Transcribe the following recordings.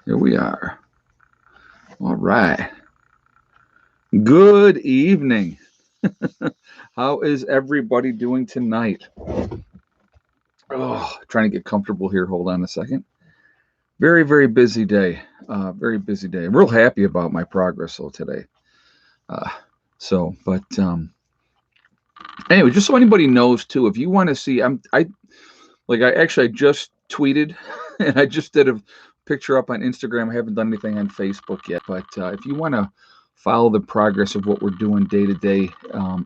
Here we are. All right. Good evening. How is everybody doing tonight? Oh, trying to get comfortable here. Hold on a second. Very, very busy day. Very busy day. I'm real happy about my progress though today. Uh, but anyway, just so anybody knows too, if you want to see, I just tweeted and I just did a picture up on Instagram. I haven't done anything on Facebook yet, but if you want to follow the progress of what we're doing day to day,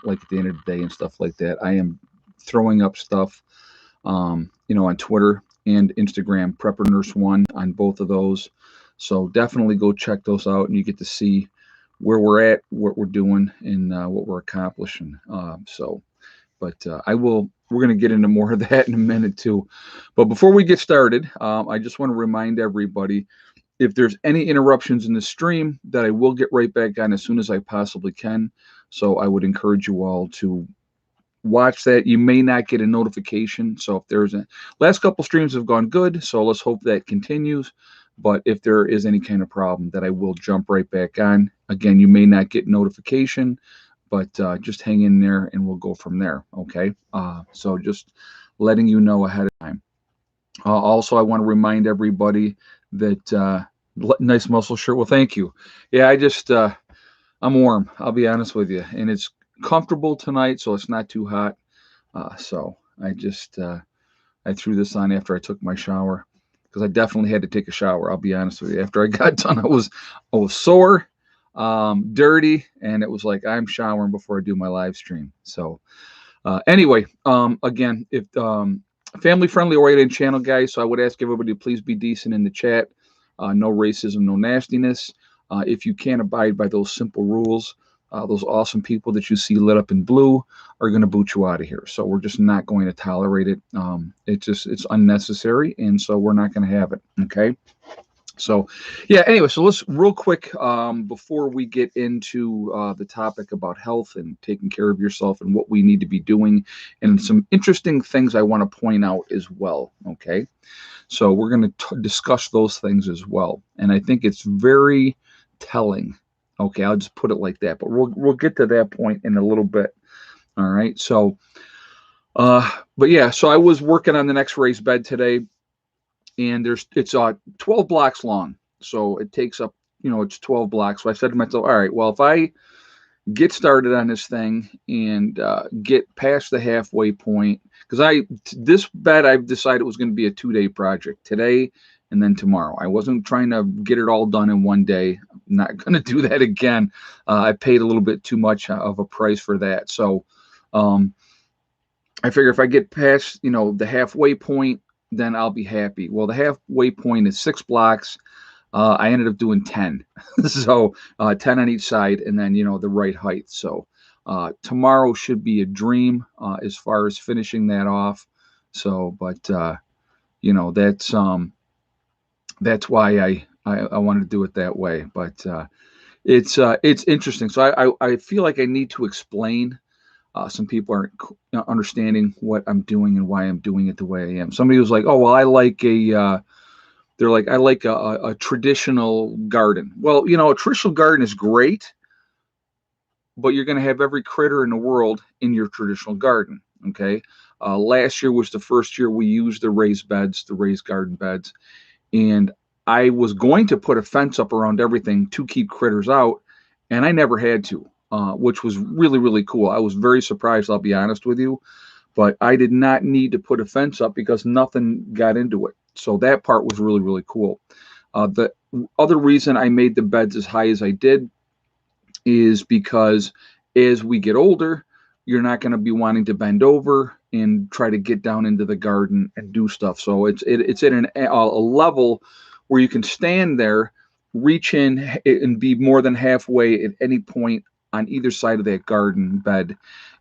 like at the end of the day and stuff like that, I am throwing up stuff, on Twitter and Instagram, Prepper Nurse One on both of those. So definitely go check those out, and you get to see where we're at, what we're doing, and what we're accomplishing. But I will. We're going to get into more of that in a minute too. But before we get started, I just want to remind everybody, if there's any interruptions in the stream, that I will get right back on as soon as I possibly can. So I would encourage you all to watch that. You may not get a notification. So if there's a last couple streams have gone good, so let's hope that continues. But if there is any kind of problem, that I will jump right back on. Again, you may not get notification, but just hang in there and we'll go from there. Okay. So just letting you know ahead of time. Also, I want to remind everybody that nice muscle shirt. Well, thank you. Yeah, I'm warm. I'll be honest with you, and it's comfortable tonight, so it's not too hot. So I threw this on after I took my shower because I definitely had to take a shower. I'll be honest with you. After I got done, I was sore, dirty, and it was like I'm showering before I do my live stream. So anyway, again, if family friendly oriented channel, guys, so I would ask everybody to please be decent in the chat. No racism, no nastiness. If you can't abide by those simple rules, those awesome people that you see lit up in blue are going to boot you out of here. So we're just not going to tolerate it. It's unnecessary, and so we're not going to have it. Okay. So, yeah, anyway, so let's real quick, before we get into the topic about health and taking care of yourself and what we need to be doing, and some interesting things I want to point out as well. Okay. So we're going to discuss those things as well. And I think it's very telling. Okay. I'll just put it like that, but we'll get to that point in a little bit. All right. So, but yeah, so I was working on the next raised bed today, and it's 12 blocks long. So it takes up, it's 12 blocks. So I said to myself, all right, well, if I get started on this thing and get past the halfway point, because this bed I've decided was going to be a 2-day project, today and then tomorrow. I wasn't trying to get it all done in one day. I'm not going to do that again. I paid a little bit too much of a price for that. So I figure if I get past, the halfway point, then I'll be happy. Well, the halfway point is 6 blocks. I ended up doing 10. So 10 on each side, and then, the right height. So tomorrow should be a dream as far as finishing that off. So, but, that's why I wanted to do it that way. But it's interesting. So I feel like I need to explain. Some people aren't understanding what I'm doing and why I'm doing it the way I am. Somebody was like, "Oh, well, I like a traditional garden." Well, a traditional garden is great, but you're going to have every critter in the world in your traditional garden. Okay. Last year was the first year we used the raised garden beds, and I was going to put a fence up around everything to keep critters out, and I never had to. Which was really, really cool. I was very surprised, I'll be honest with you, but I did not need to put a fence up because nothing got into it. So that part was really, really cool. The other reason I made the beds as high as I did is because as we get older, you're not going to be wanting to bend over and try to get down into the garden and do stuff. So it's at a level where you can stand there, reach in, and be more than halfway at any point on either side of that garden bed,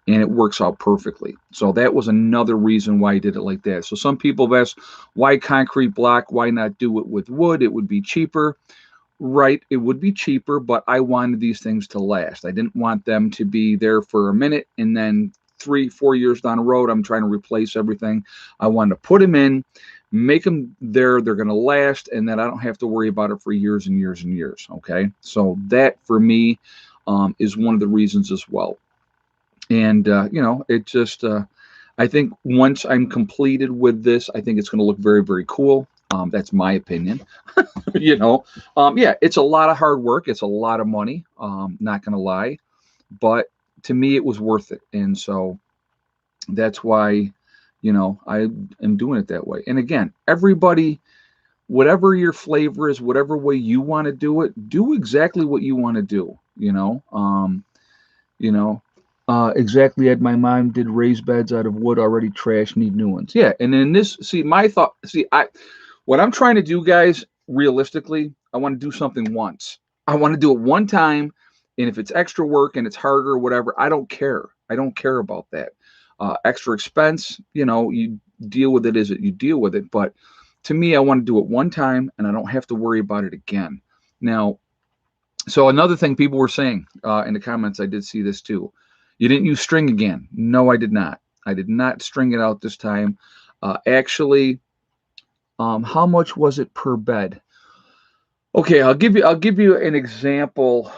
and it works out perfectly. So that was another reason why I did it like that. So some people have asked, why concrete block? Why not do it with wood? It would be cheaper. Right, it would be cheaper, but I wanted these things to last. I didn't want them to be there for a minute and then 3-4 years down the road, I'm trying to replace everything. I wanted to put them in, make them there, they're going to last, and then I don't have to worry about it for years and years and years. Okay, so that for me is one of the reasons as well. And it just I think once I'm completed with this, I think it's going to look very, very cool. That's my opinion. Yeah, it's a lot of hard work. It's a lot of money. Not going to lie, but to me, it was worth it. And so that's why, I am doing it that way. And again, everybody, whatever your flavor is, whatever way you want to do it, do exactly what you want to do. You know, exactly. Ed, my mom did raised beds out of wood already trashed, need new ones. Yeah, and then this, see, my thought, see, what I'm trying to do, guys, realistically, I want to do something once. I want to do it one time, and if it's extra work and it's harder or whatever, I don't care. I don't care about that. Extra expense, you deal with it as you deal with it. But to me, I want to do it one time, and I don't have to worry about it again. Now, so another thing people were saying in the comments, I did see this too. You didn't use string again. No, I did not. I did not string it out this time. Actually, how much was it per bed? Okay, I'll give you an example.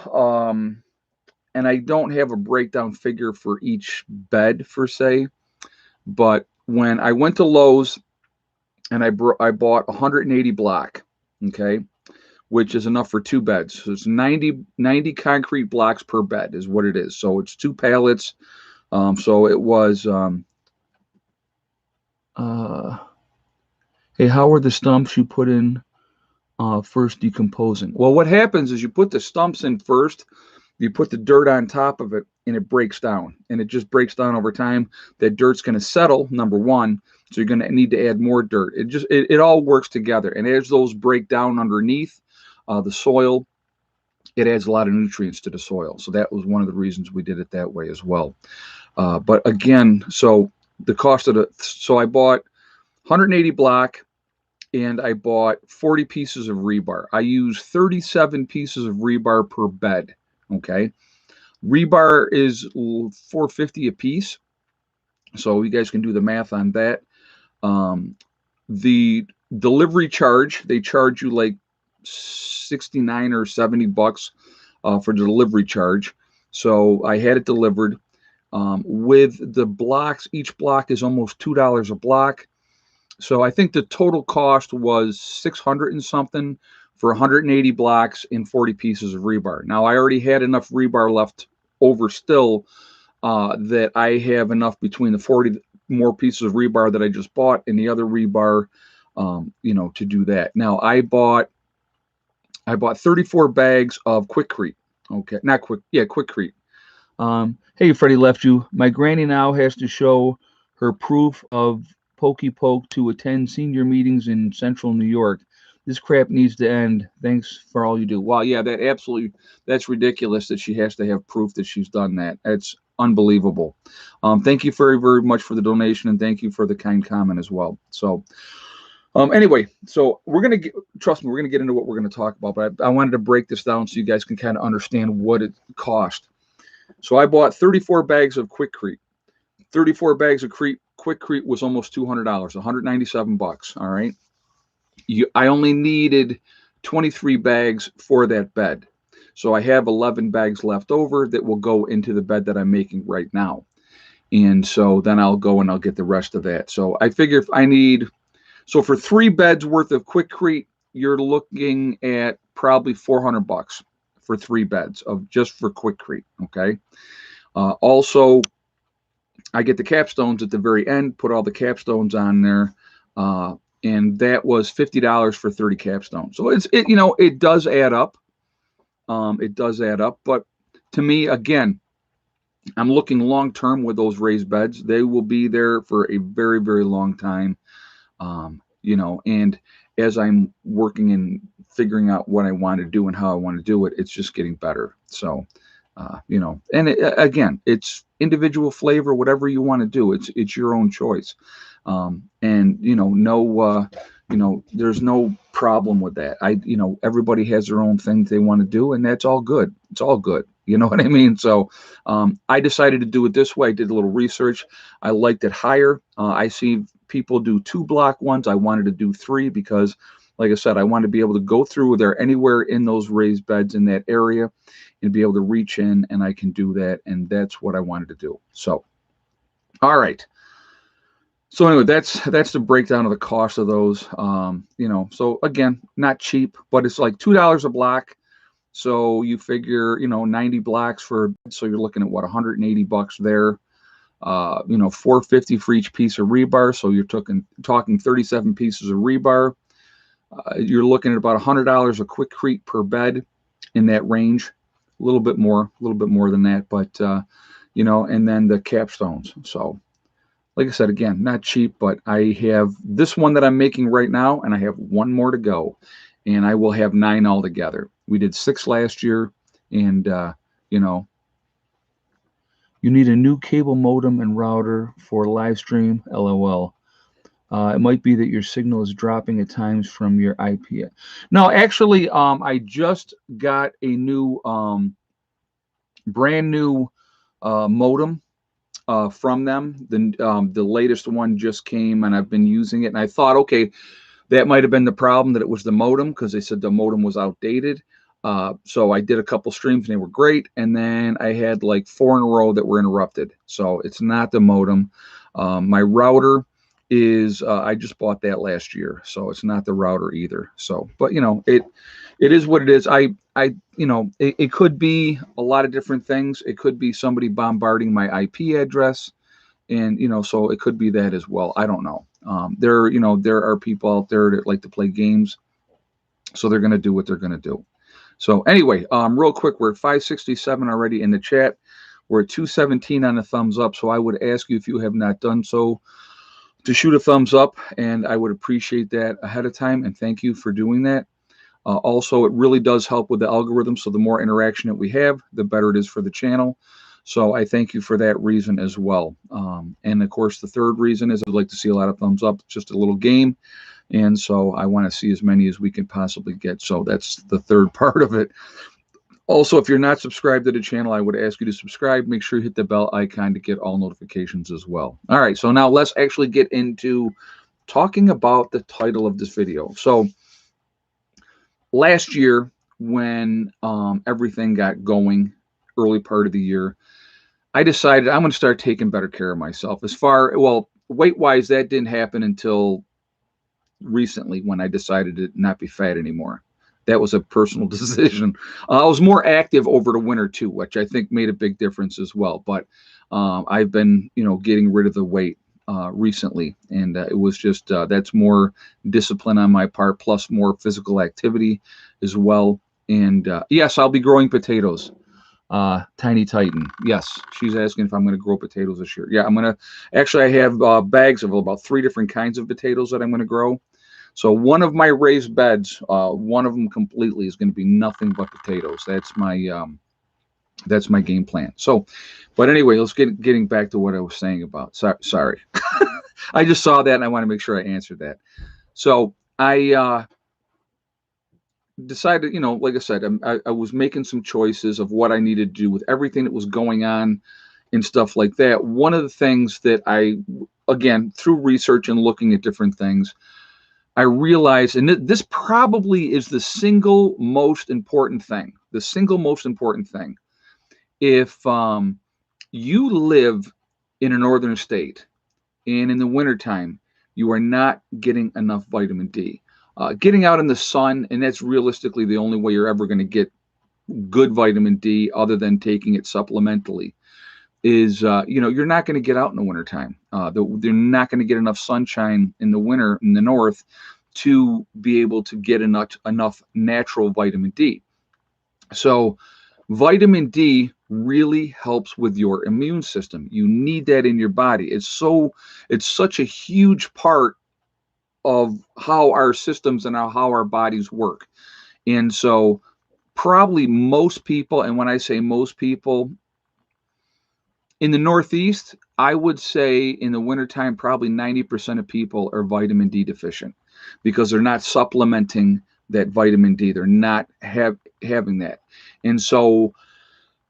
And I don't have a breakdown figure for each bed per se, but when I went to Lowe's and I bought 180 block, okay, which is enough for two beds. So it's 90 concrete blocks per bed is what it is. So it's two pallets. So it was, hey, how are the stumps you put in first decomposing? Well, what happens is you put the stumps in first, you put the dirt on top of it, and it breaks down. And it just breaks down over time. That dirt's going to settle, number one. So you're going to need to add more dirt. It all works together. And as those break down underneath the soil, it adds a lot of nutrients to the soil. So that was one of the reasons we did it that way as well. But again, so the cost of so I bought 180 block and I bought 40 pieces of rebar. I use 37 pieces of rebar per bed. Okay. Rebar is $4.50 a piece. So you guys can do the math on that. The delivery charge, they charge you like 69 or 70 bucks for the delivery charge. So I had it delivered. With the blocks, each block is almost $2 a block. So I think the total cost was 600 and something for 180 blocks and 40 pieces of rebar. Now I already had enough rebar left over still that I have enough between the 40 more pieces of rebar that I just bought and the other rebar, to do that. Now I bought 34 bags of Quickcrete. Okay, not quick, yeah, Quickcrete. Hey, Freddie left you. My granny now has to show her proof of Pokey Poke to attend senior meetings in Central New York. This crap needs to end. Thanks for all you do. Well, yeah, that's ridiculous that she has to have proof that she's done that. That's unbelievable. Thank you very, very much for the donation, and thank you for the kind comment as well. So, anyway, so trust me, we're gonna get into what we're gonna talk about, but I wanted to break this down so you guys can kind of understand what it cost. So I bought 34 bags of Quickcrete. 34 bags of Quickcrete was almost $200, 197 bucks. All right. I only needed 23 bags for that bed. So I have 11 bags left over that will go into the bed that I'm making right now. And so then I'll go and I'll get the rest of that. So I figure if I need, so for 3 beds worth of Quickcrete, you're looking at probably 400 bucks for 3 beds of just for Quickcrete. Okay. Also, I get the capstones at the very end, put all the capstones on there. And that was $50 for 30 capstones. So it does add up. It does add up. But to me, again, I'm looking long term with those raised beds. They will be there for a very, very long time. And as I'm working and figuring out what I want to do and how I want to do it, it's just getting better. So, and again, it's individual flavor, whatever you want to do. It's your own choice. There's no problem with that. Everybody has their own thing they want to do, and that's all good. It's all good. You know what I mean? So I decided to do it this way. I did a little research. I liked it higher. I see people do 2 block ones. I wanted to do 3 because, like I said, I wanted to be able to go through there anywhere in those raised beds in that area and be able to reach in, and I can do that. And that's what I wanted to do. So, all right. So anyway, that's the breakdown of the cost of those. So again, not cheap, but it's like $2 a block. So you figure, 90 blocks so you're looking at what, $180 there. $4.50 for each piece of rebar. So you're talking 37 pieces of rebar. You're looking at about $100 a Quikrete per bed, in that range, a little bit more than that, but and then the capstones. So, like I said, again, not cheap, but I have this one that I'm making right now, and I have one more to go, and I will have 9 altogether. We did 6 last year, and you need a new cable modem and router for live stream. LOL. It might be that your signal is dropping at times from your IP. No, actually, I just got a new, brand new modem from them. The latest one just came, and I've been using it. And I thought, okay, that might have been the problem, that it was the modem, because they said the modem was outdated. So I did a couple streams, and they were great. And then I had like 4 in a row that were interrupted. So it's not the modem. My router is I just bought that last year, so it's not the router either. So, but it is what it is. It could be a lot of different things. It could be somebody bombarding my IP address, and so it could be that as well. I don't know. There are people out there that like to play games, so they're going to do what they're going to do. So anyway, real quick, we're at 567 already in the chat. We're at 217 on the thumbs up. So I would ask you, if you have not done so, to shoot a thumbs up, and I would appreciate that ahead of time, and thank you for doing that. Also, it really does help with the algorithm, so the more interaction that we have, the better it is for the channel. So I thank you for that reason as well. And of course, the third reason is I'd like to see a lot of thumbs up. It's just a little game, and so I want to see as many as we can possibly get. So that's the third part of it. Also, if you're not subscribed to the channel, I would ask you to subscribe. Make sure you hit the bell icon to get all notifications as well. All right, so now let's actually get into talking about the title of this video. So last year, when everything got going, early part of the year, I decided I'm going to start taking better care of myself. Weight-wise, that didn't happen until recently, when I decided to not be fat anymore. That was a personal decision. I was more active over the winter too, which I think made a big difference as well. But I've been, getting rid of the weight recently, and it was just that's more discipline on my part, plus more physical activity as well. And yes, I'll be growing potatoes. Tiny Titan. Yes, she's asking if I'm going to grow potatoes this year. Yeah, I'm going to. Actually, I have bags of about 3 different kinds of potatoes that I'm going to grow. So one of my raised beds, one of them completely, is going to be nothing but potatoes. That's my game plan. So, but anyway, let's getting back to what I was saying about. Sorry. I just saw that, and I want to make sure I answered that. So I decided, like I said, I was making some choices of what I needed to do with everything that was going on and stuff like that. One of the things that again, through research and looking at different things, I realized, and this probably is the single most important thing. The single most important thing. If you live in a northern state, and in the wintertime, you are not getting enough vitamin D. Getting out in the sun, and that's realistically the only way you're ever going to get good vitamin D, other than taking it supplementally, is you're not going to get out in the wintertime. They're not going to get enough sunshine in the winter in the north to be able to get enough natural vitamin D. So vitamin D really helps with your immune system. You need that in your body. It's such a huge part of how our systems and how our bodies work. And so probably most people, and when I say most people, in the Northeast, I would say in the wintertime, probably 90% of people are vitamin D deficient, because they're not supplementing that vitamin D. They're not having that. And so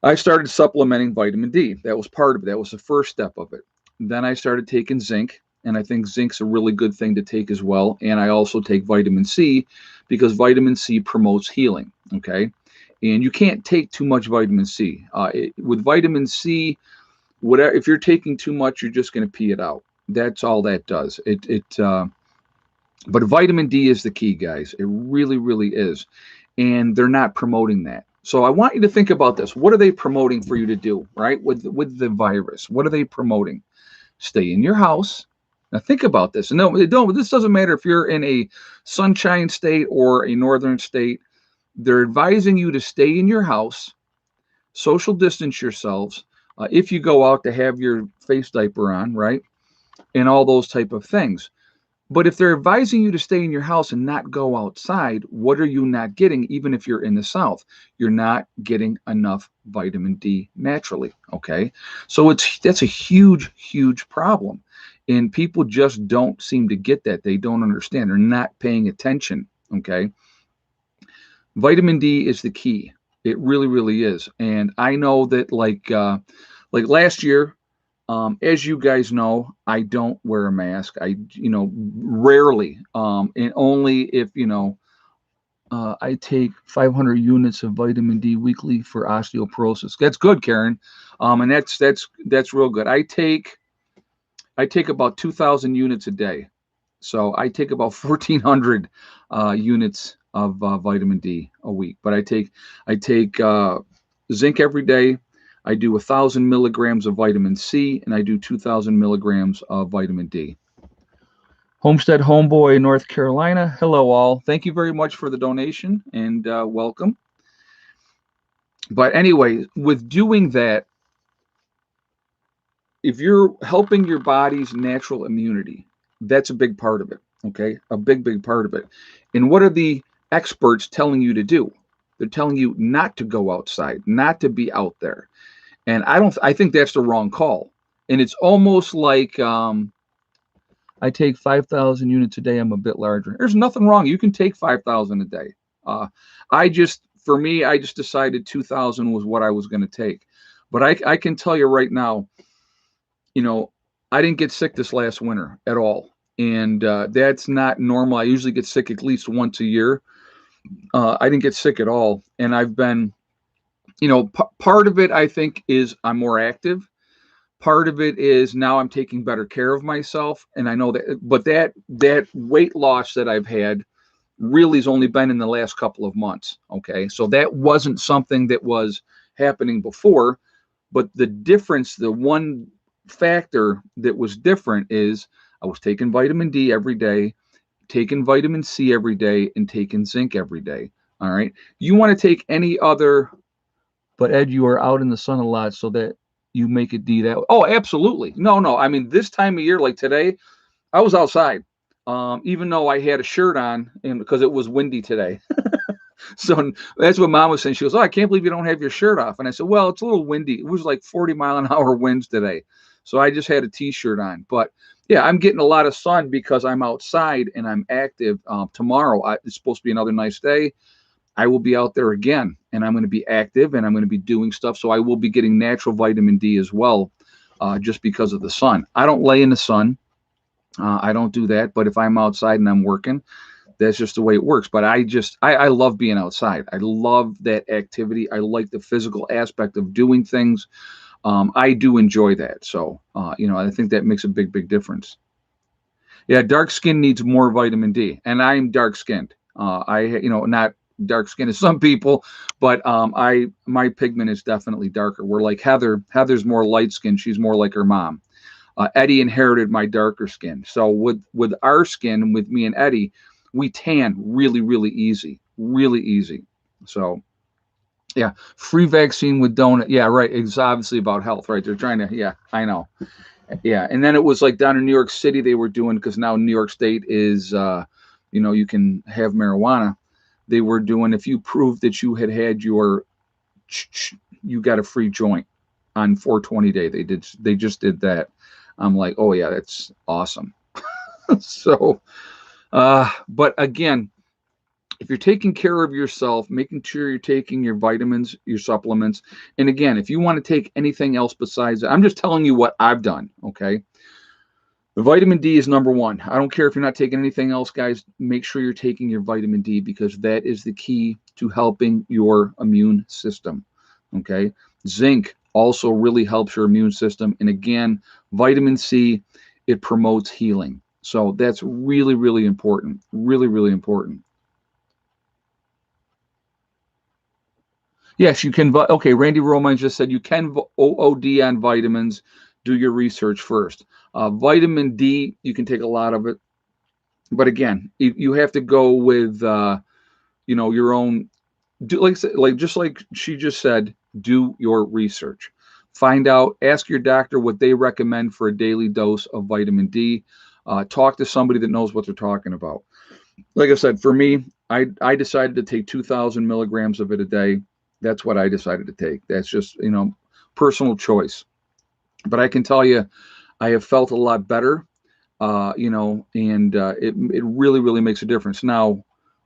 I started supplementing vitamin D. That was part of it. That was the first step of it. Then I started taking zinc, and I think zinc's a really good thing to take as well. And I also take vitamin C because vitamin C promotes healing. Okay. And you can't take too much vitamin C. With vitamin C, whatever, if you're taking too much, you're just going to pee it out. That's all that does. But vitamin D is the key, guys. It really, really is. And they're not promoting that. So I want you to think about this. What are they promoting for you to do, right? With the virus, what are they promoting? Stay in your house. Now think about this. No, this doesn't matter if you're in a sunshine state or a northern state. They're advising you to stay in your house, social distance yourselves. If you go out, to have your face diaper on, right? And all those type of things. But if they're advising you to stay in your house and not go outside, what are you not getting? Even if you're in the South, you're not getting enough vitamin D naturally. Okay. So that's a huge, huge problem. And people just don't seem to get that. They don't understand. They're not paying attention. Okay. Vitamin D is the key. It really, really is. And I know that like last year, as you guys know, I don't wear a mask. I, rarely, and only if, I take 500 units of vitamin D weekly for osteoporosis. That's good, Karen. And that's real good. I take about 2,000 units a day. So I take about 1,400 units of vitamin D a week. But I take zinc every day. I do 1,000 milligrams of vitamin C, and I do 2,000 milligrams of vitamin D. Homestead Homeboy, North Carolina. Hello, all. Thank you very much for the donation, and welcome. But anyway, with doing that, if you're helping your body's natural immunity, that's a big part of it, okay? A big, big part of it. And what are the experts telling you to do? They're telling you not to go outside, not to be out there. And I think that's the wrong call. And it's almost like I take 5,000 units a day. I'm a bit larger. There's nothing wrong. You can take 5,000 a day. For me, I just decided 2,000 was what I was going to take. But I can tell you right now, I didn't get sick this last winter at all. And that's not normal. I usually get sick at least once a year. I didn't get sick at all. And I've been, part of it, I think, is I'm more active. Part of it is now I'm taking better care of myself. And I know that, but that weight loss that I've had really has only been in the last couple of months. Okay. So that wasn't something that was happening before. But the difference, the one factor that was different is I was taking vitamin D every day, taking vitamin C every day, and taking zinc every day. All right. You want to take any other, but Ed, you are out in the sun a lot, so that you make it D that way. Oh, absolutely. No. I mean, this time of year, like today, I was outside, even though I had a shirt on, and because it was windy today. So that's what Mom was saying. She goes, "Oh, I can't believe you don't have your shirt off." And I said, "Well, it's a little windy. It was like 40-mile-an-hour winds today, so I just had a T-shirt on." But yeah, I'm getting a lot of sun because I'm outside and I'm active. Tomorrow, it's supposed to be another nice day. I will be out there again, and I'm going to be active, and I'm going to be doing stuff. So I will be getting natural vitamin D as well, just because of the sun. I don't lay in the sun. I don't do that. But if I'm outside and I'm working, that's just the way it works. But I love being outside. I love that activity. I like the physical aspect of doing things. I do enjoy that. So, I think that makes a big, big difference. Yeah, dark skin needs more vitamin D, and I'm dark skinned. Not dark skin as some people, but my pigment is definitely darker. We're like Heather. Heather's more light skinned. She's more like her mom. Eddie inherited my darker skin. So with our skin, with me and Eddie, we tan really, really easy. So yeah, free vaccine with donut. Yeah, right. It's obviously about health, right? They're trying to, yeah, I know. Yeah. And then it was like down in New York City, they were doing, because now New York State is, you can have marijuana. They were doing, if you proved that you had you got a free joint on 420 day. They just did that. I'm like, oh yeah, that's awesome. So, but again, if you're taking care of yourself, making sure you're taking your vitamins, your supplements, and again, if you want to take anything else besides that, I'm just telling you what I've done, okay? The vitamin D is number one. I don't care if you're not taking anything else, guys. Make sure you're taking your vitamin D because that is the key to helping your immune system. Okay. Zinc also really helps your immune system. And again, vitamin C, it promotes healing. So that's really, really important. Really, really important. Yes, you can. Okay, Randy Romine just said you can OOD on vitamins. Do your research first. Vitamin D, you can take a lot of it, but again, you have to go with your own. Do like just like she just said. Do your research. Find out. Ask your doctor what they recommend for a daily dose of vitamin D. Talk to somebody that knows what they're talking about. Like I said, for me, I decided to take 2,000 milligrams of it a day. That's what I decided to take. That's just personal choice. But I can tell you, I have felt a lot better, and it really really makes a difference. Now,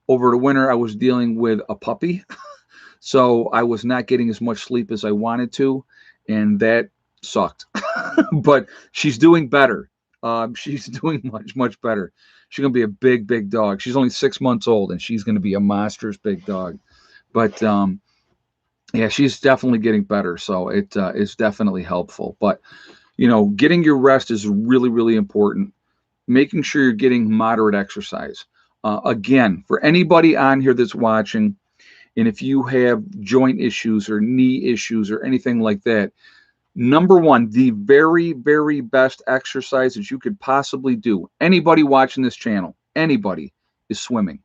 over the winter, I was dealing with a puppy, so I was not getting as much sleep as I wanted to, and that sucked. But she's doing better. She's doing much better. She's gonna be a big dog. She's only 6 months old, and she's gonna be a monstrous big dog. But yeah, she's definitely getting better. So it is definitely helpful. But getting your rest is really really important. Making sure you're getting moderate exercise. Again, for anybody on here that's watching, and if you have joint issues or knee issues or anything like that, number one, the very, very best exercise that you could possibly do, anybody watching this channel, anybody, is swimming.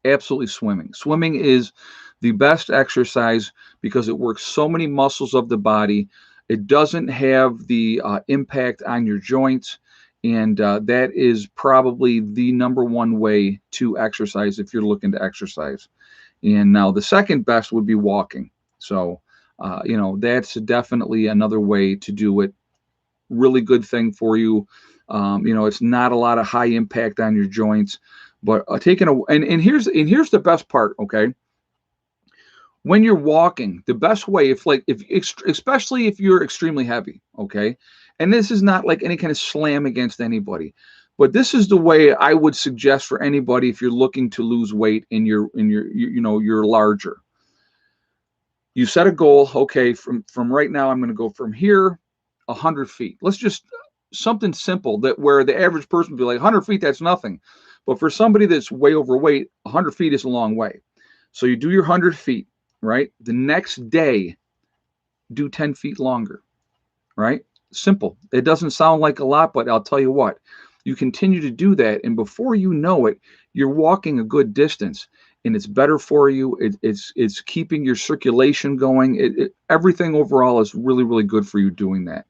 Absolutely swimming. Swimming is the best exercise because it works so many muscles of the body. It doesn't have the impact on your joints. And that is probably the number one way to exercise if you're looking to exercise. And now the second best would be walking. So, that's definitely another way to do it. Really good thing for you. It's not a lot of high impact on your joints, but taking and here's the best part. Okay, when you're walking, the best way, if especially if you're extremely heavy, okay, and this is not like any kind of slam against anybody, but this is the way I would suggest for anybody if you're looking to lose weight and you're larger. You set a goal. Okay, from right now, I'm going to go from here 100 feet. Let's just something simple that where the average person would be like 100 feet, that's nothing. But for somebody that's way overweight, 100 feet is a long way. So you do your 100 feet, right? The next day, do 10 feet longer, right? Simple. It doesn't sound like a lot, but I'll tell you what, you continue to do that, and before you know it, you're walking a good distance, and it's better for you. It's keeping your circulation going. Everything overall is really, really good for you doing that.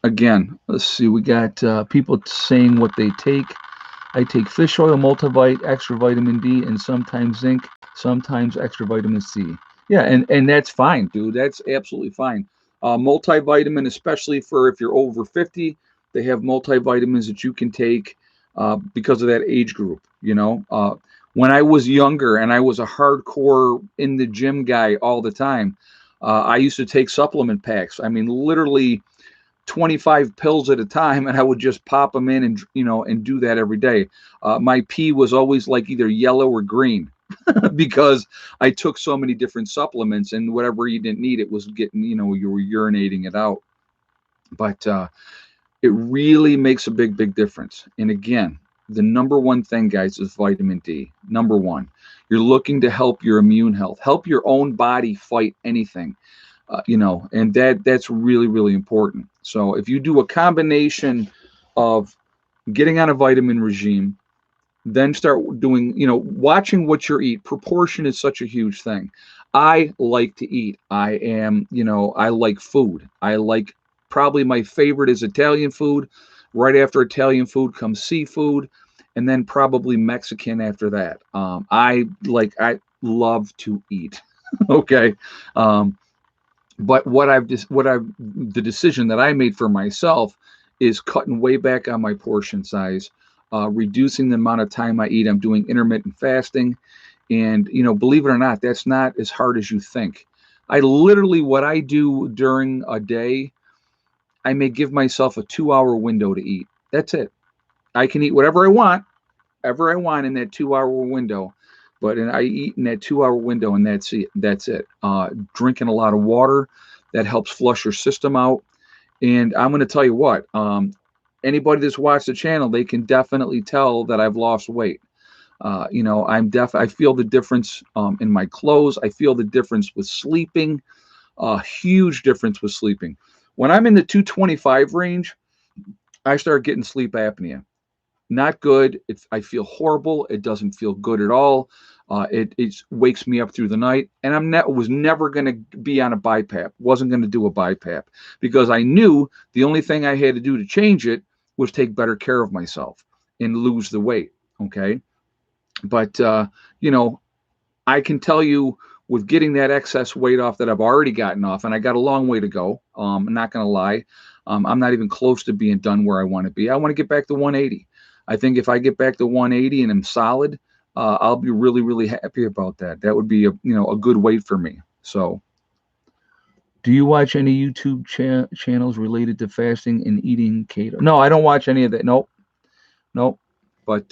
Again, let's see. We got people saying what they take. I take fish oil, multivite, extra vitamin D, and sometimes zinc, sometimes extra vitamin C. Yeah, and that's fine, dude. That's absolutely fine. Multivitamin, especially for if you're over 50, they have multivitamins that you can take because of that age group. When I was younger and I was a hardcore in the gym guy all the time, I used to take supplement packs. I mean, literally 25 pills at a time, and I would just pop them in and do that every day. My pee was always like either yellow or green because I took so many different supplements, and whatever you didn't need, it was getting, you were urinating it out. But it really makes a big difference. And again, the number one thing, guys, is vitamin D. Number one, you're looking to help your immune health, help your own body fight anything. And that's really, really important. So if you do a combination of getting on a vitamin regime, then start doing, watching what you eat. Proportion is such a huge thing. I like to eat. I like food. Probably my favorite is Italian food. Right after Italian food comes seafood, and then probably Mexican after that. I love to eat. Okay. But the decision that I made for myself is cutting way back on my portion size. reducing the amount of time I eat. I'm doing intermittent fasting. And, believe it or not, that's not as hard as you think. I literally, what I do during a day, I may give myself a 2 hour window to eat. That's it. I can eat whatever I want, ever I want in that 2 hour window. But I eat in that 2 hour window, and that's it. That's it. Drinking a lot of water, that helps flush your system out. And I'm going to tell you what, anybody that's watched the channel, they can definitely tell that I've lost weight. I feel the difference in my clothes. I feel the difference with sleeping, a huge difference with sleeping. When I'm in the 225 range, I start getting sleep apnea. Not good. I feel horrible. It doesn't feel good at all. It wakes me up through the night, and was never going to be on a BiPAP. Wasn't going to do a BiPAP because I knew the only thing I had to do to change it was take better care of myself and lose the weight. Okay, but I can tell you with getting that excess weight off that I've already gotten off, and I got a long way to go. I'm not going to lie. I'm not even close to being done where I want to be. I want to get back to 180. I think if I get back to 180 and I'm solid, I'll be really, really happy about that. That would be a good weight for me. So, do you watch any YouTube channels related to fasting and eating keto? No, I don't watch any of that. Nope, nope. But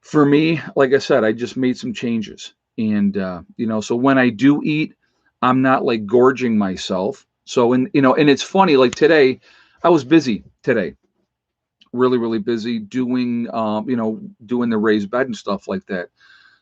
for me, like I said, I just made some changes, and so when I do eat, I'm not like gorging myself. So, and it's funny. Like today, I was busy today, really, really busy doing the raised bed and stuff like that.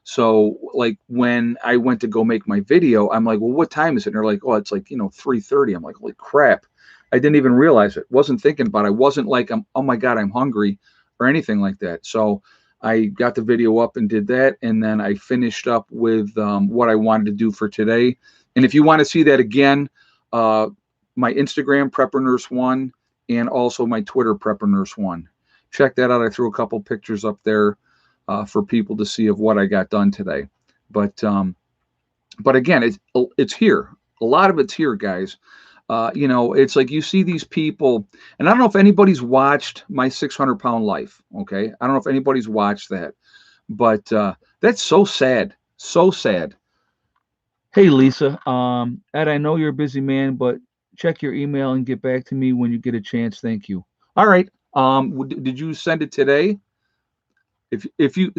So like when I went to go make my video, I'm like, well, what time is it? And they're like, oh, it's like 3:30. I'm like, holy crap! I didn't even realize it. Wasn't thinking about it. I wasn't like, oh my God, I'm hungry or anything like that. So I got the video up and did that, and then I finished up with what I wanted to do for today. And if you want to see that again, my Instagram Prepper Nurse 1 and also my Twitter Prepper Nurse 1. Check that out. I threw a couple pictures up there for people to see of what I got done today. But again, it's here. A lot of it's here, guys. It's like you see these people, and I don't know if anybody's watched my 600-pound life. Okay, I don't know if anybody's watched that, but that's so sad, so sad. Hey, Lisa. Ed, I know you're a busy man, but check your email and get back to me when you get a chance. Thank you. All right. Did you send it today? If you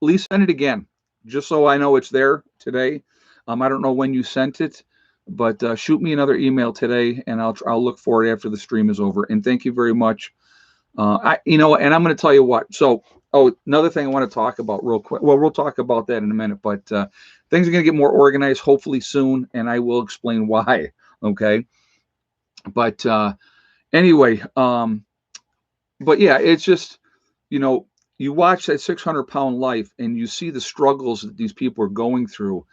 please send it again, just so I know it's there today. I don't know when you sent it, but shoot me another email today, and I'll look for it after the stream is over. And thank you very much. And I'm going to tell you what. So, another thing I want to talk about real quick. Well, we'll talk about that in a minute, but things are going to get more organized hopefully soon, and I will explain why. Okay. But anyway, but yeah, it's just, you watch that 600-pound life and you see the struggles that these people are going through.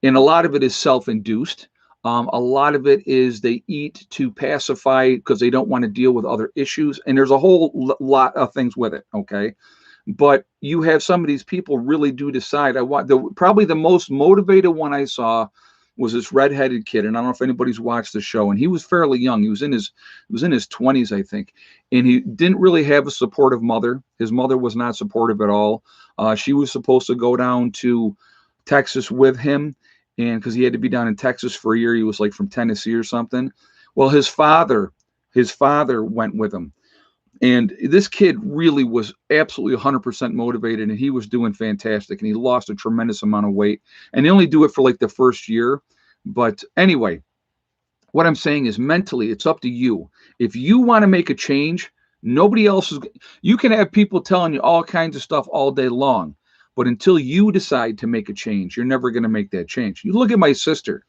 And a lot of it is self-induced. A lot of it is they eat to pacify because they don't want to deal with other issues. And there's a whole lot of things with it. Okay. But you have some of these people really do decide. Probably the most motivated one I saw was this redheaded kid, and I don't know if anybody's watched the show. And he was fairly young. He was in his 20s, I think, and he didn't really have a supportive mother. His mother was not supportive at all. She was supposed to go down to Texas with him, and because he had to be down in Texas for a year, he was like from Tennessee or something. Well, his father went with him. And this kid really was absolutely 100% motivated, and he was doing fantastic, and he lost a tremendous amount of weight. And they only do it for like the first year. But anyway, what I'm saying is mentally, it's up to you. If you want to make a change, nobody else is. You can have people telling you all kinds of stuff all day long, but until you decide to make a change, you're never going to make that change. You look at my sister.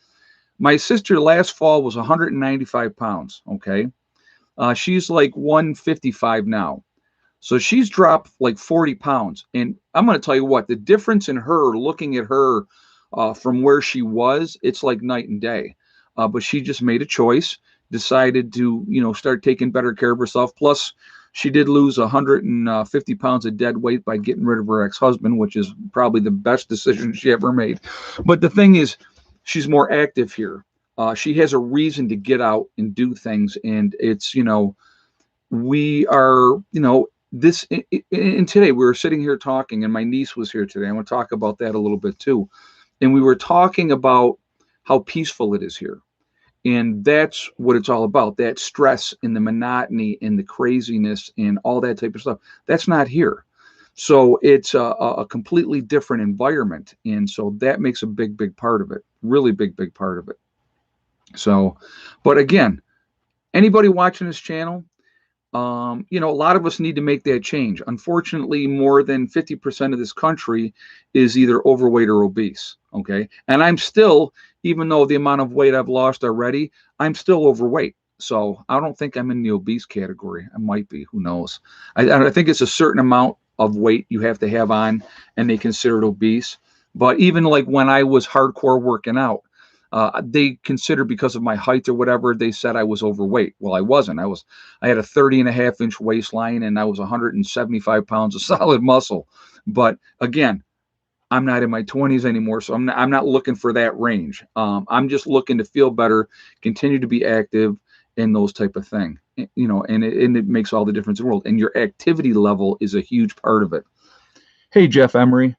My sister last fall was 195 pounds, okay? She's like 155 now. So she's dropped like 40 pounds. And I'm going to tell you what, the difference in her, looking at her from where she was, it's like night and day. But she just made a choice, decided to, start taking better care of herself. Plus, she did lose 150 pounds of dead weight by getting rid of her ex-husband, which is probably the best decision she ever made. But the thing is, she's more active here. She has a reason to get out and do things. And it's, we are, this, and today we were sitting here talking, and my niece was here today. I want to talk about that a little bit too. And we were talking about how peaceful it is here. And that's what it's all about. That stress and the monotony and the craziness and all that type of stuff. That's not here. So it's a completely different environment. And so that makes a big, big part of it. Really big, big part of it. So, but again, anybody watching this channel, a lot of us need to make that change. Unfortunately, more than 50% of this country is either overweight or obese. Okay. And I'm still, even though the amount of weight I've lost already, I'm still overweight. So I don't think I'm in the obese category. I might be. Who knows? I think it's a certain amount of weight you have to have on, and they consider it obese. But even like when I was hardcore working out, they considered, because of my height or whatever, they said I was overweight. Well, I wasn't. I had a 30.5-inch waistline, and I was 175 pounds of solid muscle. But again, I'm not in my 20s anymore, so I'm not looking for that range. I'm just looking to feel better, continue to be active, and those type of thing. And it makes all the difference in the world. And your activity level is a huge part of it. Hey, Jeff Emery.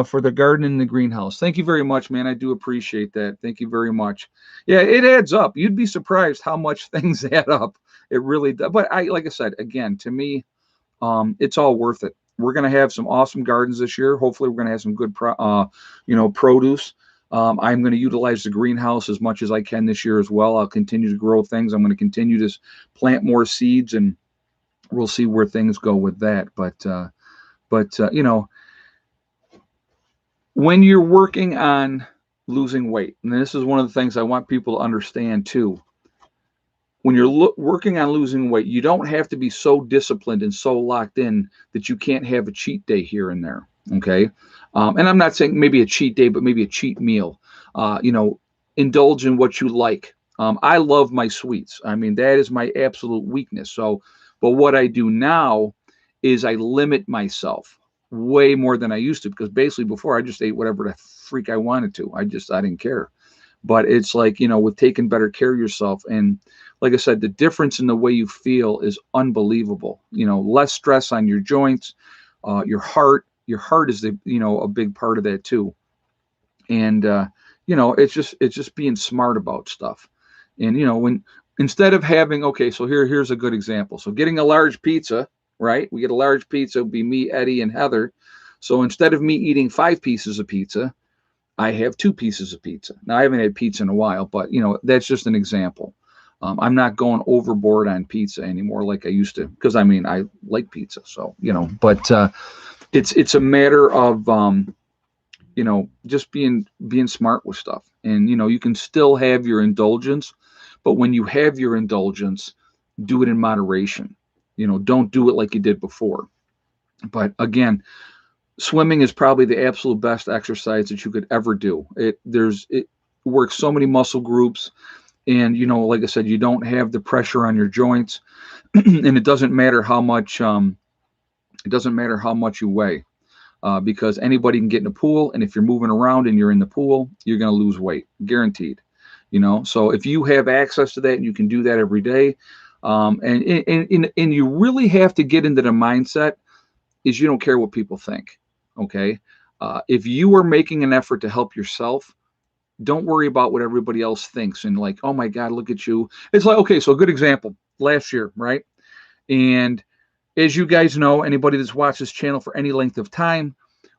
For the garden in the greenhouse. Thank you very much, man. I do appreciate that. Thank you very much. Yeah, it adds up. You'd be surprised how much things add up. It really does. But like I said, again, to me, it's all worth it. We're going to have some awesome gardens this year. Hopefully, we're going to have some good, produce. I'm going to utilize the greenhouse as much as I can this year as well. I'll continue to grow things. I'm going to continue to plant more seeds, and we'll see where things go with that. But when you're working on losing weight, and this is one of the things I want people to understand too, when you're working on losing weight, you don't have to be so disciplined and so locked in that you can't have a cheat day here and there. Okay. And I'm not saying maybe a cheat day, but maybe a cheat meal. Indulge in what you like. I love my sweets. I mean, that is my absolute weakness. So, but what I do now is I limit myself way more than I used to, because basically before I just ate whatever the freak I wanted to. I didn't care. But it's like, with taking better care of yourself. And like I said, the difference in the way you feel is unbelievable. Less stress on your joints, your heart is a big part of that too. And, it's just being smart about stuff. And, when, instead of having, okay, so here's a good example. So getting a large pizza, right? We get a large pizza, it'll be me, Eddie, and Heather. So instead of me eating 5 pieces of pizza, I have 2 pieces of pizza. Now, I haven't had pizza in a while, but, that's just an example. I'm not going overboard on pizza anymore like I used to, because, I like pizza. So, but it's a matter of, just being smart with stuff. And, you can still have your indulgence, but when you have your indulgence, do it in moderation. Don't do it like you did before. But again, swimming is probably the absolute best exercise that you could ever do. It works so many muscle groups, and like I said, you don't have the pressure on your joints, and it doesn't matter how much you weigh, because anybody can get in a pool, and if you're moving around and you're in the pool, you're going to lose weight, guaranteed. So if you have access to that and you can do that every day. And you really have to get into the mindset is you don't care what people think. Okay. If you are making an effort to help yourself, don't worry about what everybody else thinks. And like, oh my God, look at you. It's like, okay, so a good example last year, right? And as you guys know, anybody that's watched this channel for any length of time,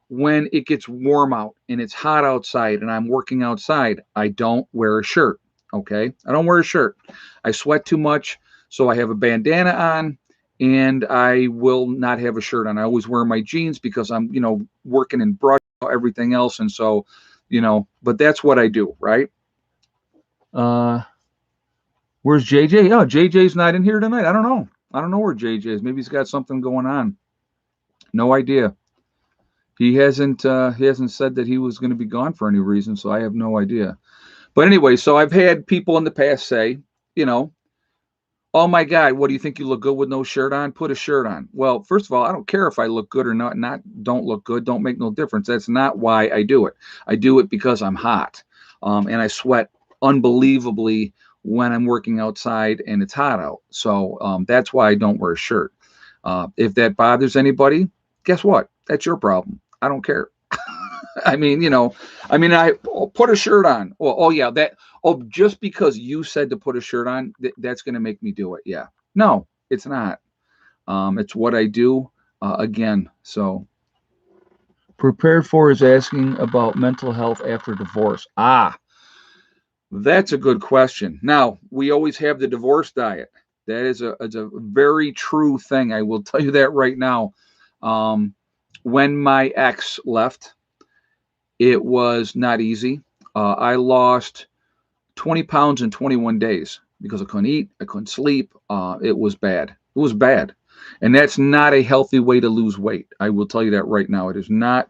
when it gets warm out and it's hot outside and I'm working outside, I don't wear a shirt. Okay. I don't wear a shirt. I sweat too much. So I have a bandana on, and I will not have a shirt on. I always wear my jeans because I'm, working in brush, everything else. And so, but that's what I do, right? Where's JJ? Oh, JJ's not in here tonight. I don't know. I don't know where JJ is. Maybe he's got something going on. No idea. He hasn't said that he was going to be gone for any reason, so I have no idea. But anyway, so I've had people in the past say, oh my God, what do you think, you look good with no shirt on? Put a shirt on. Well, first of all, I don't care if I look good or not, don't look good, don't make no difference. That's not why I do it. I do it because I'm hot. And I sweat unbelievably when I'm working outside and it's hot out. So that's why I don't wear a shirt. If that bothers anybody, guess what? That's your problem. I don't care. I mean, I put a shirt on. Well, oh yeah, just because you said to put a shirt on, that's going to make me do it. Yeah. No, it's not. It's what I do. Again, so prepared for is asking about mental health after divorce. That's a good question. Now, we always have the divorce diet. That is it's a very true thing. I will tell you that right now. When my ex left, it was not easy. I lost 20 pounds in 21 days because I couldn't eat, I couldn't sleep. It was bad. It was bad. And that's not a healthy way to lose weight. I will tell you that right now. It is not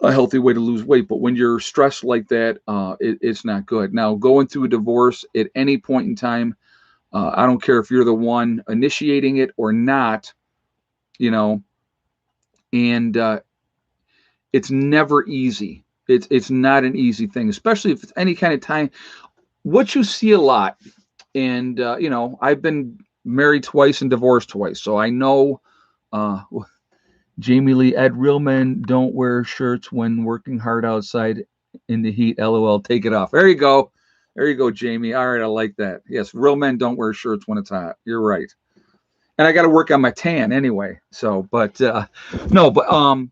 a healthy way to lose weight. But when you're stressed like that, it's not good. Now, going through a divorce at any point in time, I don't care if you're the one initiating it or not, you know, and it's never easy. It's not an easy thing, especially if it's any kind of time. What you see a lot, and I've been married twice and divorced twice, so I know. Jamie Lee, Ed, real men don't wear shirts when working hard outside in the heat. LOL, take it off. There you go. There you go, Jamie. All right, I like that. Yes, real men don't wear shirts when it's hot. You're right. And I got to work on my tan anyway. So, but no, but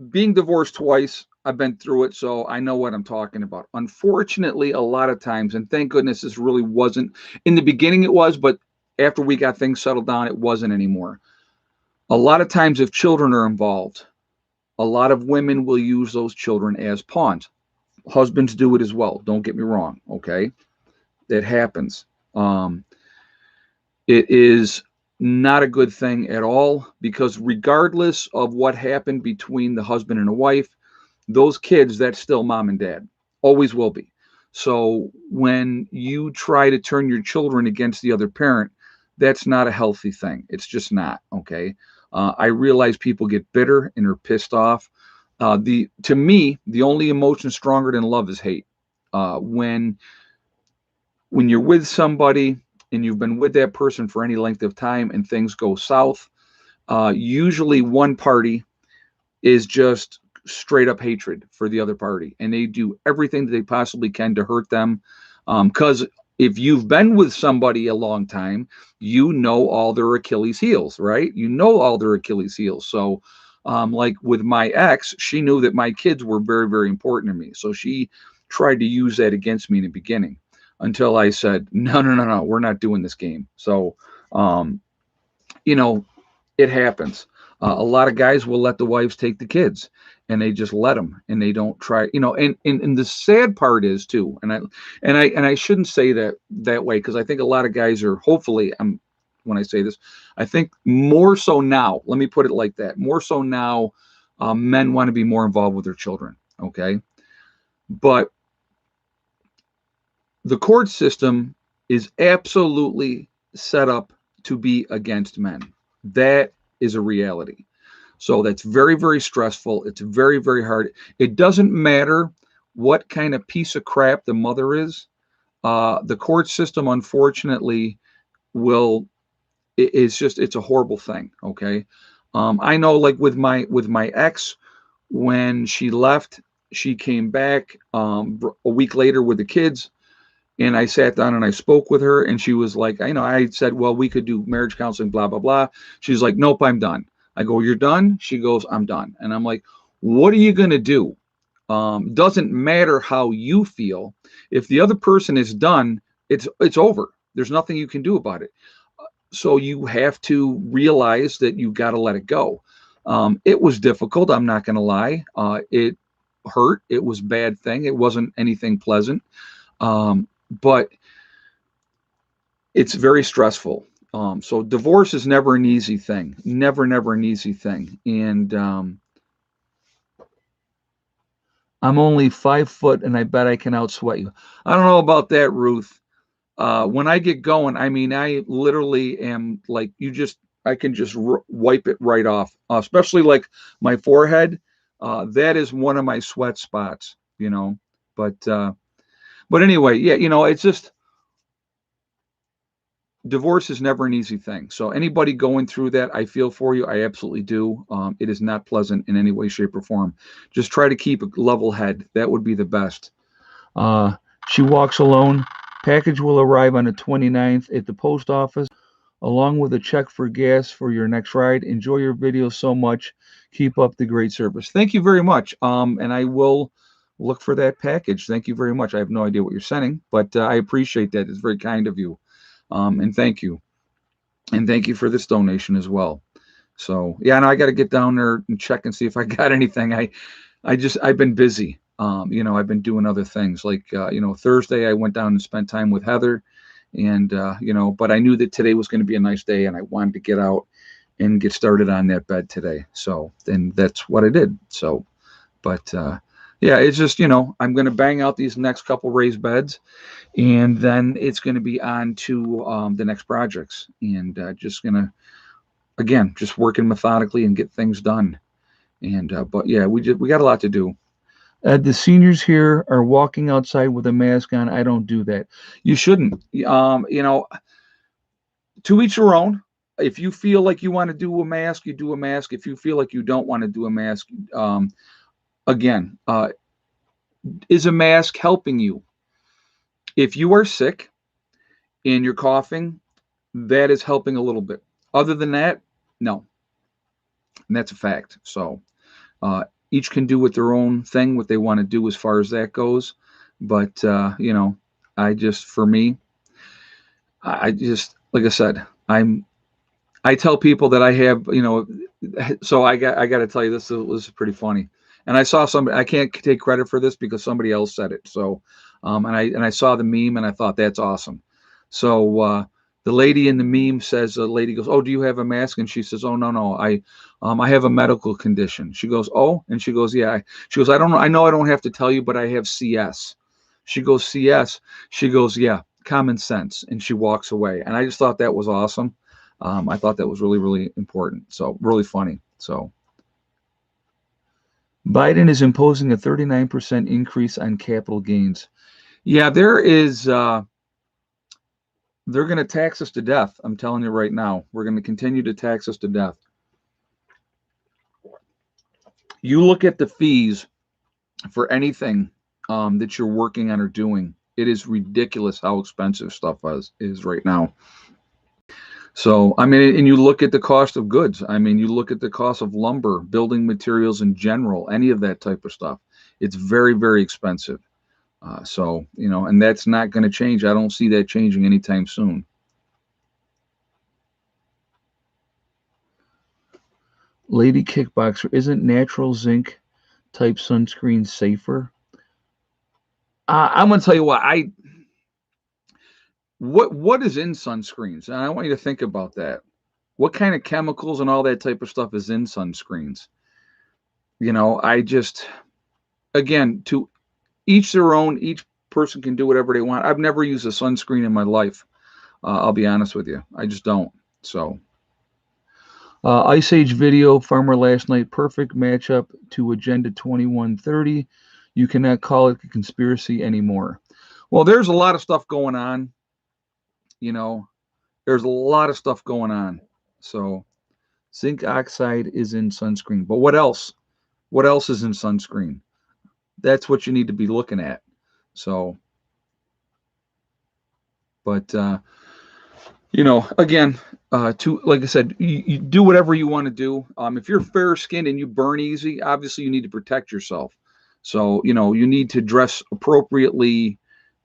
being divorced twice, I've been through it, so I know what I'm talking about. Unfortunately, a lot of times, and thank goodness this really wasn't, in the beginning it was, but after we got things settled down, it wasn't anymore. A lot of times, if children are involved, a lot of women will use those children as pawns. Husbands do it as well. Don't get me wrong. Okay. That happens. It is not a good thing at all, because regardless of what happened between the husband and the wife, those kids, that's still mom and dad. Always will be. So when you try to turn your children against the other parent, that's not a healthy thing. It's just not. Okay. I realize people get bitter and are pissed off. To me, the only emotion stronger than love is hate. When you're with somebody and you've been with that person for any length of time and things go south, usually one party is just straight up hatred for the other party, and they do everything that they possibly can to hurt them. Because if you've been with somebody a long time, you know all their Achilles heels, right? You know all their Achilles heels. So, like with my ex, she knew that my kids were very, very important to me. So she tried to use that against me in the beginning, until I said, no, no, no, no, we're not doing this game. So, you know, it happens. A lot of guys will let the wives take the kids, and they just let them, and they don't try, and the sad part is too, and I shouldn't say that way, because I think a lot of guys are, hopefully, when I say this, I think more so now, let me put it like that, more so now, men want to be more involved with their children. Okay. But the court system is absolutely set up to be against men. That is a reality. So that's very, very stressful. It's very, very hard. It doesn't matter what kind of piece of crap the mother is. The court system, unfortunately, it's a horrible thing. Okay. I know, like with my ex, when she left, she came back a week later with the kids. And I sat down and I spoke with her, and she was like, I said, well, we could do marriage counseling, blah, blah, blah. She's like, nope, I'm done. I go, you're done? She goes, I'm done. And I'm like, what are you going to do? Doesn't matter how you feel. If the other person is done, it's over. There's nothing you can do about it. So you have to realize that you got to let it go. It was difficult. I'm not going to lie. It hurt. It was a bad thing. It wasn't anything pleasant. But it's very stressful. So divorce is never an easy thing. Never, never an easy thing. And I'm only 5 foot, and I bet I can outsweat you. I don't know about that, Ruth. When I get going, I mean, I literally am like, I can just wipe it right off. Especially like my forehead. That is one of my sweat spots, But But anyway, yeah, it's just divorce is never an easy thing. So anybody going through that, I feel for you. I absolutely do. It is not pleasant in any way, shape, or form. Just try to keep a level head. That would be the best. Uh, she walks alone. Package will arrive on the 29th at the post office, along with a check for gas for your next ride. Enjoy your video so much. Keep up the great service. Thank you very much. And I will look for that package. Thank you very much. I have no idea what you're sending, but I appreciate that. It's very kind of you. And thank you. And thank you for this donation as well. So yeah, and I got to get down there and check and see if I got anything. I've been busy. I've been doing other things. Like Thursday I went down and spent time with Heather, and but I knew that today was going to be a nice day, and I wanted to get out and get started on that bed today. So then that's what I did. So, but yeah, it's just I'm going to bang out these next couple raised beds, and then it's going to be on to the next projects, and just going to again just working methodically and get things done. And but yeah, we got a lot to do. The seniors here are walking outside with a mask on. I don't do that. You shouldn't. To each their own. If you feel like you want to do a mask, you do a mask. If you feel like you don't want to do a mask, again, is a mask helping you? If you are sick and you're coughing, that is helping a little bit. Other than that, no. And that's a fact. So each can do what their own thing, what they want to do as far as that goes. But for me, I just, like I said, I tell people that I have, so I got to tell you, this is pretty funny. And I saw somebody, I can't take credit for this because somebody else said it. So, and I saw the meme and I thought that's awesome. So, the lady in the meme says, the lady goes, "Oh, do you have a mask?" And she says, "Oh, no. I have a medical condition." She goes, "Oh," and she goes, "Yeah." She goes, "I don't know. I know I don't have to tell you, but I have CS." She goes, "CS." She goes, "Yeah, common sense." And she walks away. And I just thought that was awesome. I thought that was really, really important. So really funny. So Biden is imposing a 39% increase on capital gains. Yeah, there is. They're going to tax us to death. I'm telling you right now. We're going to continue to tax us to death. You look at the fees for anything that you're working on or doing. It is ridiculous how expensive stuff is right now. So, I mean, and you look at the cost of goods. I mean, you look at the cost of lumber, building materials in general, any of that type of stuff. It's very, very expensive. So, and that's not going to change. I don't see that changing anytime soon. Lady Kickboxer, isn't natural zinc type sunscreen safer? I'm going to tell you what is in sunscreens? And I want you to think about that. What kind of chemicals and all that type of stuff is in sunscreens? Again, to each their own. Each person can do whatever they want. I've never used a sunscreen in my life. I'll be honest with you. I just don't. So, Ice Age video, Farmer Last Night, perfect matchup to Agenda 2130. You cannot call it a conspiracy anymore. Well, there's a lot of stuff going on. There's a lot of stuff going on. So, zinc oxide is in sunscreen. But what else? What else is in sunscreen? That's what you need to be looking at. So, but again, like I said, you do whatever you want to do. If you're fair skinned and you burn easy, obviously you need to protect yourself. So you need to dress appropriately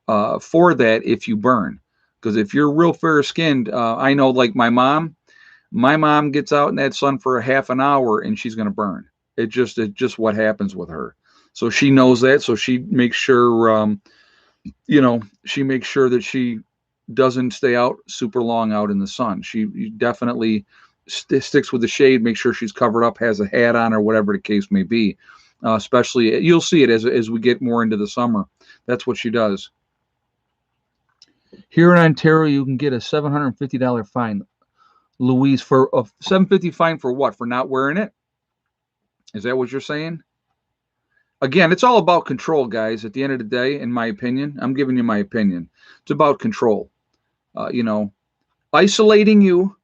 for that if you burn. Because if you're real fair skinned, I know, like my mom gets out in that sun for a half an hour and she's going to burn. It's just what happens with her. So she knows that. So she makes sure, she makes sure that she doesn't stay out super long out in the sun. She definitely sticks with the shade, make sure she's covered up, has a hat on, or whatever the case may be. Especially, you'll see it as we get more into the summer. That's what she does. Here in Ontario, you can get a $750 fine. Louise, for a $750 fine for what? For not wearing it? Is that what you're saying? Again, it's all about control, guys. At the end of the day, in my opinion, I'm giving you my opinion. It's about control. You know, isolating you,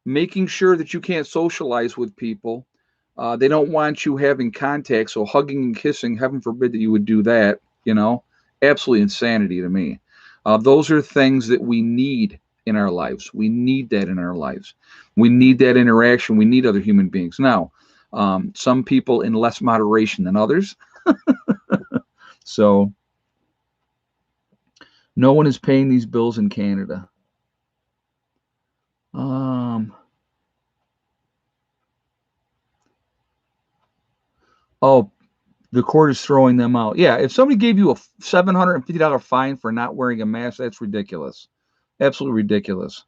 making sure that you can't socialize with people. They don't want you having contact, so hugging and kissing, heaven forbid that you would do that, absolutely insanity to me. Those are things that we need in our lives. We need that in our lives. We need that interaction. We need other human beings. Now, some people in less moderation than others. So, no one is paying these bills in Canada. Um, oh, the court is throwing them out. Yeah, if somebody gave you a $750 fine for not wearing a mask, that's ridiculous. Absolutely ridiculous.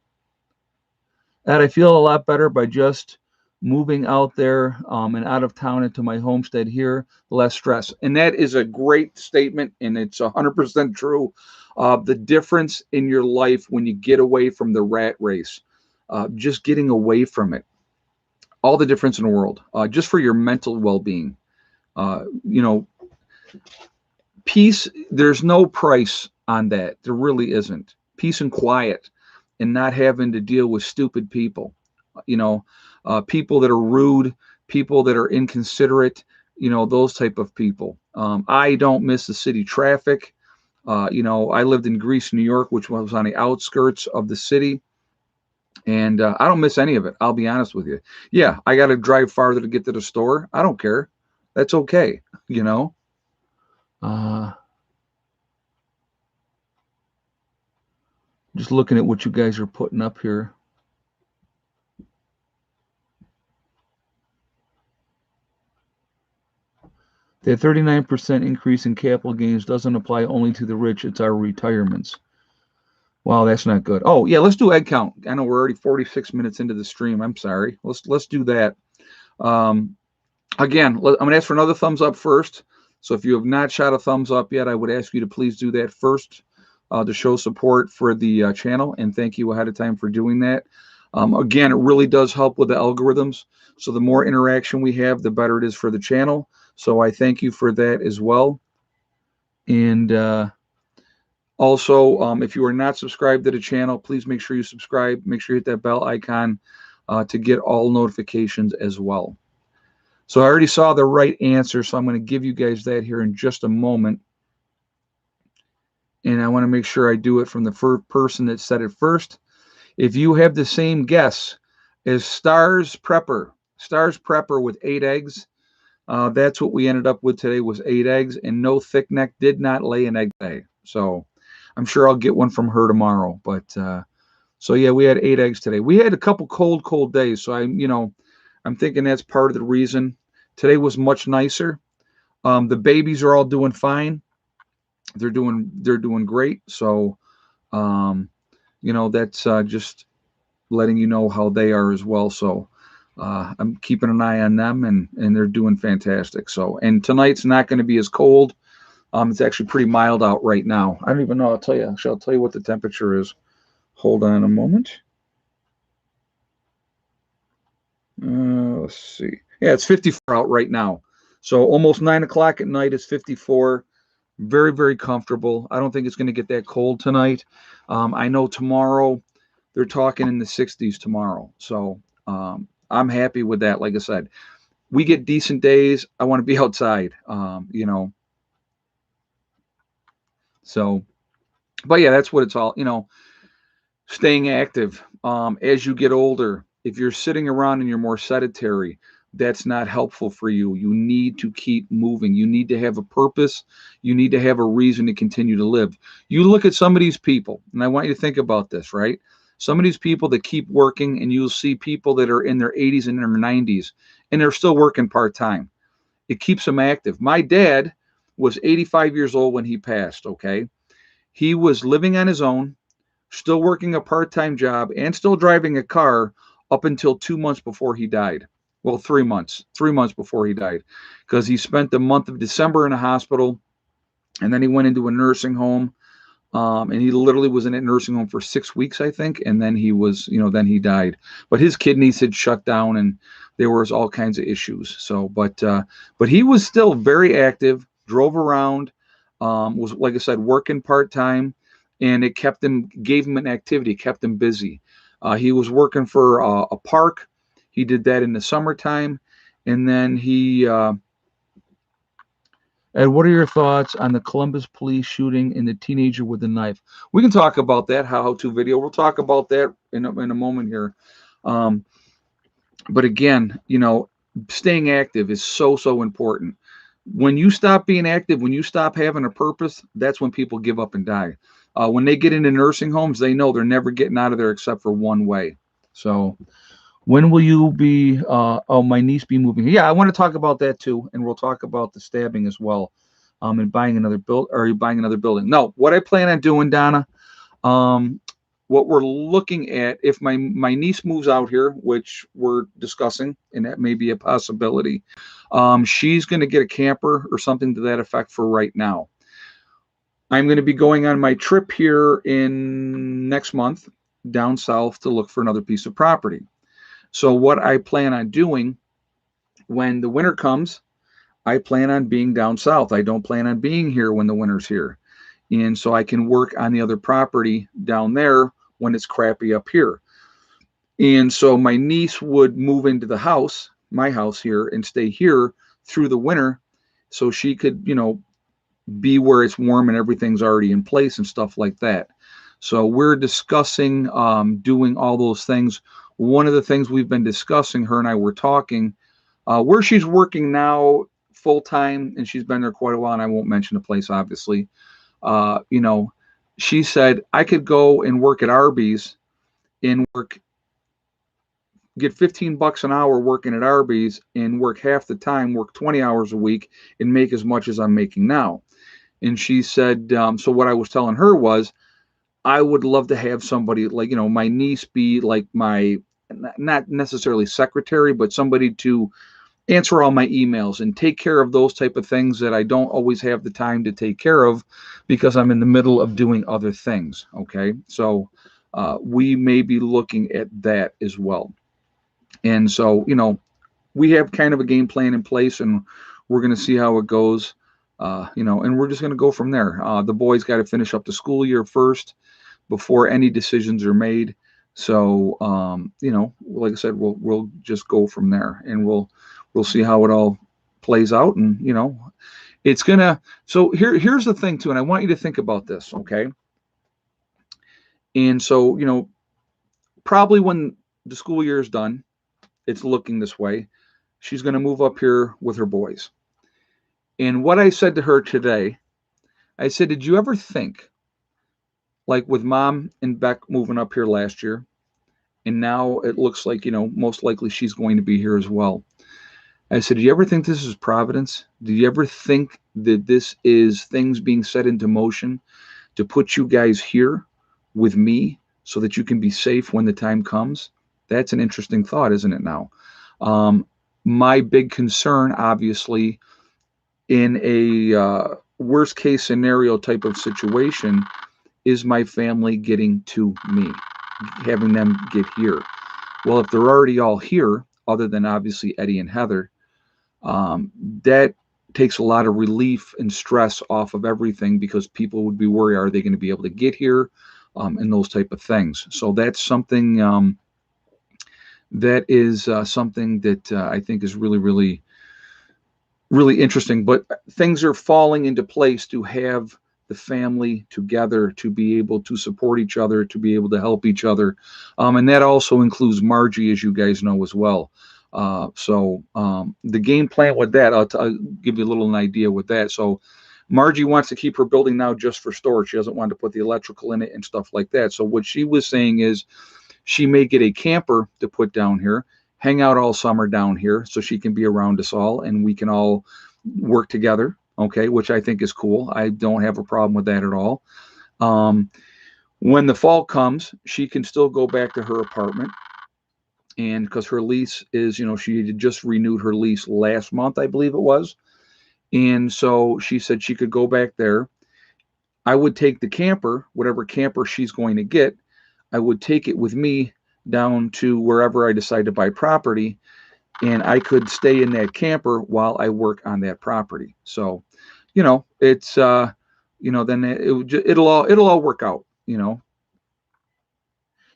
And I feel a lot better by just moving out there and out of town into my homestead here, less stress. And that is a great statement, and it's 100% true. The difference in your life when you get away from the rat race, just getting away from it, all the difference in the world, just for your mental well being. You know, peace, there's no price on that. There really isn't. Peace and quiet and not having to deal with stupid people, you know, people that are rude, people that are inconsiderate, those type of people. I don't miss the city traffic. I lived in Greece, New York, which was on the outskirts of the city. And I don't miss any of it. I'll be honest with you. Yeah, I got to drive farther to get to the store. I don't care. That's okay. You know. Uh, just looking at what you guys are putting up here. The 39% increase in capital gains doesn't apply only to the rich. It's our retirements. Wow, that's not good. Oh yeah, let's do egg count. I know we're already 46 minutes into the stream. I'm sorry. Let's do that. Um, Again, I'm going to ask for another thumbs up first. So if you have not shot a thumbs up yet, I would ask you to please do that first to show support for the channel. And thank you ahead of time for doing that. Again, it really does help with the algorithms. So the more interaction we have, the better it is for the channel. So I thank you for that as well. And also, if you are not subscribed to the channel, please make sure you subscribe. Make sure you hit that bell icon to get all notifications as well. So I already saw the right answer, so I'm going to give you guys that here in just a moment. And I want to make sure I do it from the first person that said it first. If you have the same guess as Stars Prepper with 8 eggs, that's what we ended up with today was 8 eggs, and no thick neck did not lay an egg today. So I'm sure I'll get one from her tomorrow. But so yeah, we had 8 eggs today. We had a couple cold days, so I'm thinking that's part of the reason. Today was much nicer. The babies are all doing fine. They're doing great. So, that's just letting you know how they are as well. So, I'm keeping an eye on them, and they're doing fantastic. So, and tonight's not going to be as cold. It's actually pretty mild out right now. I don't even know. I'll tell you what the temperature is. Hold on a moment. Let's see. Yeah, it's 54 out right now. So almost 9 o'clock at night. It's 54. Very, very comfortable. I don't think it's going to get that cold tonight. I know tomorrow they're talking in the 60s tomorrow. So I'm happy with that. Like I said, we get decent days. I want to be outside, So, but yeah, that's what it's all, staying active. As you get older, if you're sitting around and you're more sedentary, that's not helpful for you. You need to keep moving. You need to have a purpose. You need to have a reason to continue to live. You look at some of these people, and I want you to think about this, right? Some of these people that keep working, and you'll see people that are in their 80s and their 90s, and they're still working part-time. It keeps them active. My dad was 85 years old when he passed, okay? He was living on his own, still working a part-time job, and still driving a car up until 2 months before he died. Well, 3 months before he died, because he spent the month of December in a hospital, and then he went into a nursing home. And he literally was in a nursing home for 6 weeks, I think, and then he was, then he died. But his kidneys had shut down, and there was all kinds of issues. So, but he was still very active, drove around, was, like I said, working part time, and it gave him an activity, kept him busy. He was working for a park. He did that in the summertime, and then Ed, what are your thoughts on the Columbus police shooting and the teenager with the knife? We can talk about that how-to video. We'll talk about that in a moment here. Um, but again, staying active is so important. When you stop being active, when you stop having a purpose, that's when people give up and die. When they get into nursing homes, they know they're never getting out of there except for one way. So when will you be, my niece be moving? Yeah, I want to talk about that too, and we'll talk about the stabbing as well, and buying another building. No, what I plan on doing, Donna, um, what we're looking at, if my niece moves out here, which we're discussing, and that may be a possibility, she's going to get a camper or something to that effect for right now. I'm going to be going on my trip here in next month down south to look for another piece of property. So what I plan on doing when the winter comes, I plan on being down south. I don't plan on being here when the winter's here. And so I can work on the other property down there when it's crappy up here. And so my niece would move into the house, my house here, and stay here through the winter so she could, be where it's warm and everything's already in place and stuff like that. So we're discussing doing all those things. One of the things we've been discussing, her and I were talking, where she's working now full time, and she's been there quite a while, and I won't mention the place, obviously. She said, I could go and work at Arby's and get $15 an hour working at Arby's and work half the time, work 20 hours a week, and make as much as I'm making now. And she said, so what I was telling her was, I would love to have somebody like, my niece be like my, not necessarily secretary, but somebody to answer all my emails and take care of those type of things that I don't always have the time to take care of because I'm in the middle of doing other things. Okay. So we may be looking at that as well. And so, we have kind of a game plan in place, and we're going to see how it goes. And we're just going to go from there. The boys got to finish up the school year first before any decisions are made. So, like I said, we'll just go from there, and we'll see how it all plays out. And, it's gonna, so here's the thing too. And I want you to think about this. Okay. And so, probably when the school year is done, it's looking this way. She's going to move up here with her boys. And what I said to her today, I said, did you ever think, like with Mom and Beck moving up here last year, and now it looks like, most likely she's going to be here as well. I said, do you ever think this is Providence? Do you ever think that this is things being set into motion to put you guys here with me so that you can be safe when the time comes? That's an interesting thought, isn't it now? My big concern, obviously, in a worst case scenario type of situation is my family getting to me, having them get here. Well, if they're already all here, other than obviously Eddie and Heather, that takes a lot of relief and stress off of everything because people would be worried, are they going to be able to get here, and those type of things. So that's something that is something that I think is really, really, really interesting. But things are falling into place to have the family together, to be able to support each other, to be able to help each other. And that also includes Margie, as you guys know as well. So the game plan with that, I'll give you a little an idea with that. So Margie wants to keep her building now just for storage. She doesn't want to put the electrical in it and stuff like that. So what she was saying is she may get a camper to put down here, hang out all summer down here so she can be around us all and we can all work together. Okay, which I think is cool. I don't have a problem with that at all. When the fall comes, she can still go back to her apartment. And because her lease is, she had just renewed her lease last month, I believe it was. And so she said she could go back there. I would take the camper, whatever camper she's going to get, I would take it with me down to wherever I decide to buy property, and I could stay in that camper while I work on that property. So, it's then it'll all work out.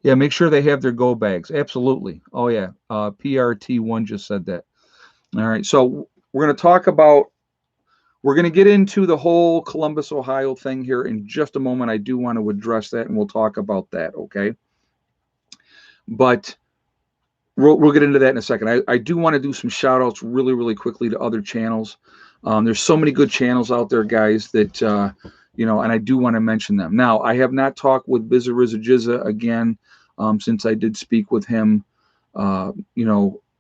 Yeah, make sure they have their go bags. Absolutely. Oh yeah. PRT1 just said that. All right. So we're going to get into the whole Columbus, Ohio thing here in just a moment. I do want to address that, and we'll talk about that. Okay. But we'll get into that in a second. I do want to do some shout outs really, really quickly to other channels. There's so many good channels out there, guys, that, and I do want to mention them. Now, I have not talked with Bizza again since I did speak with him,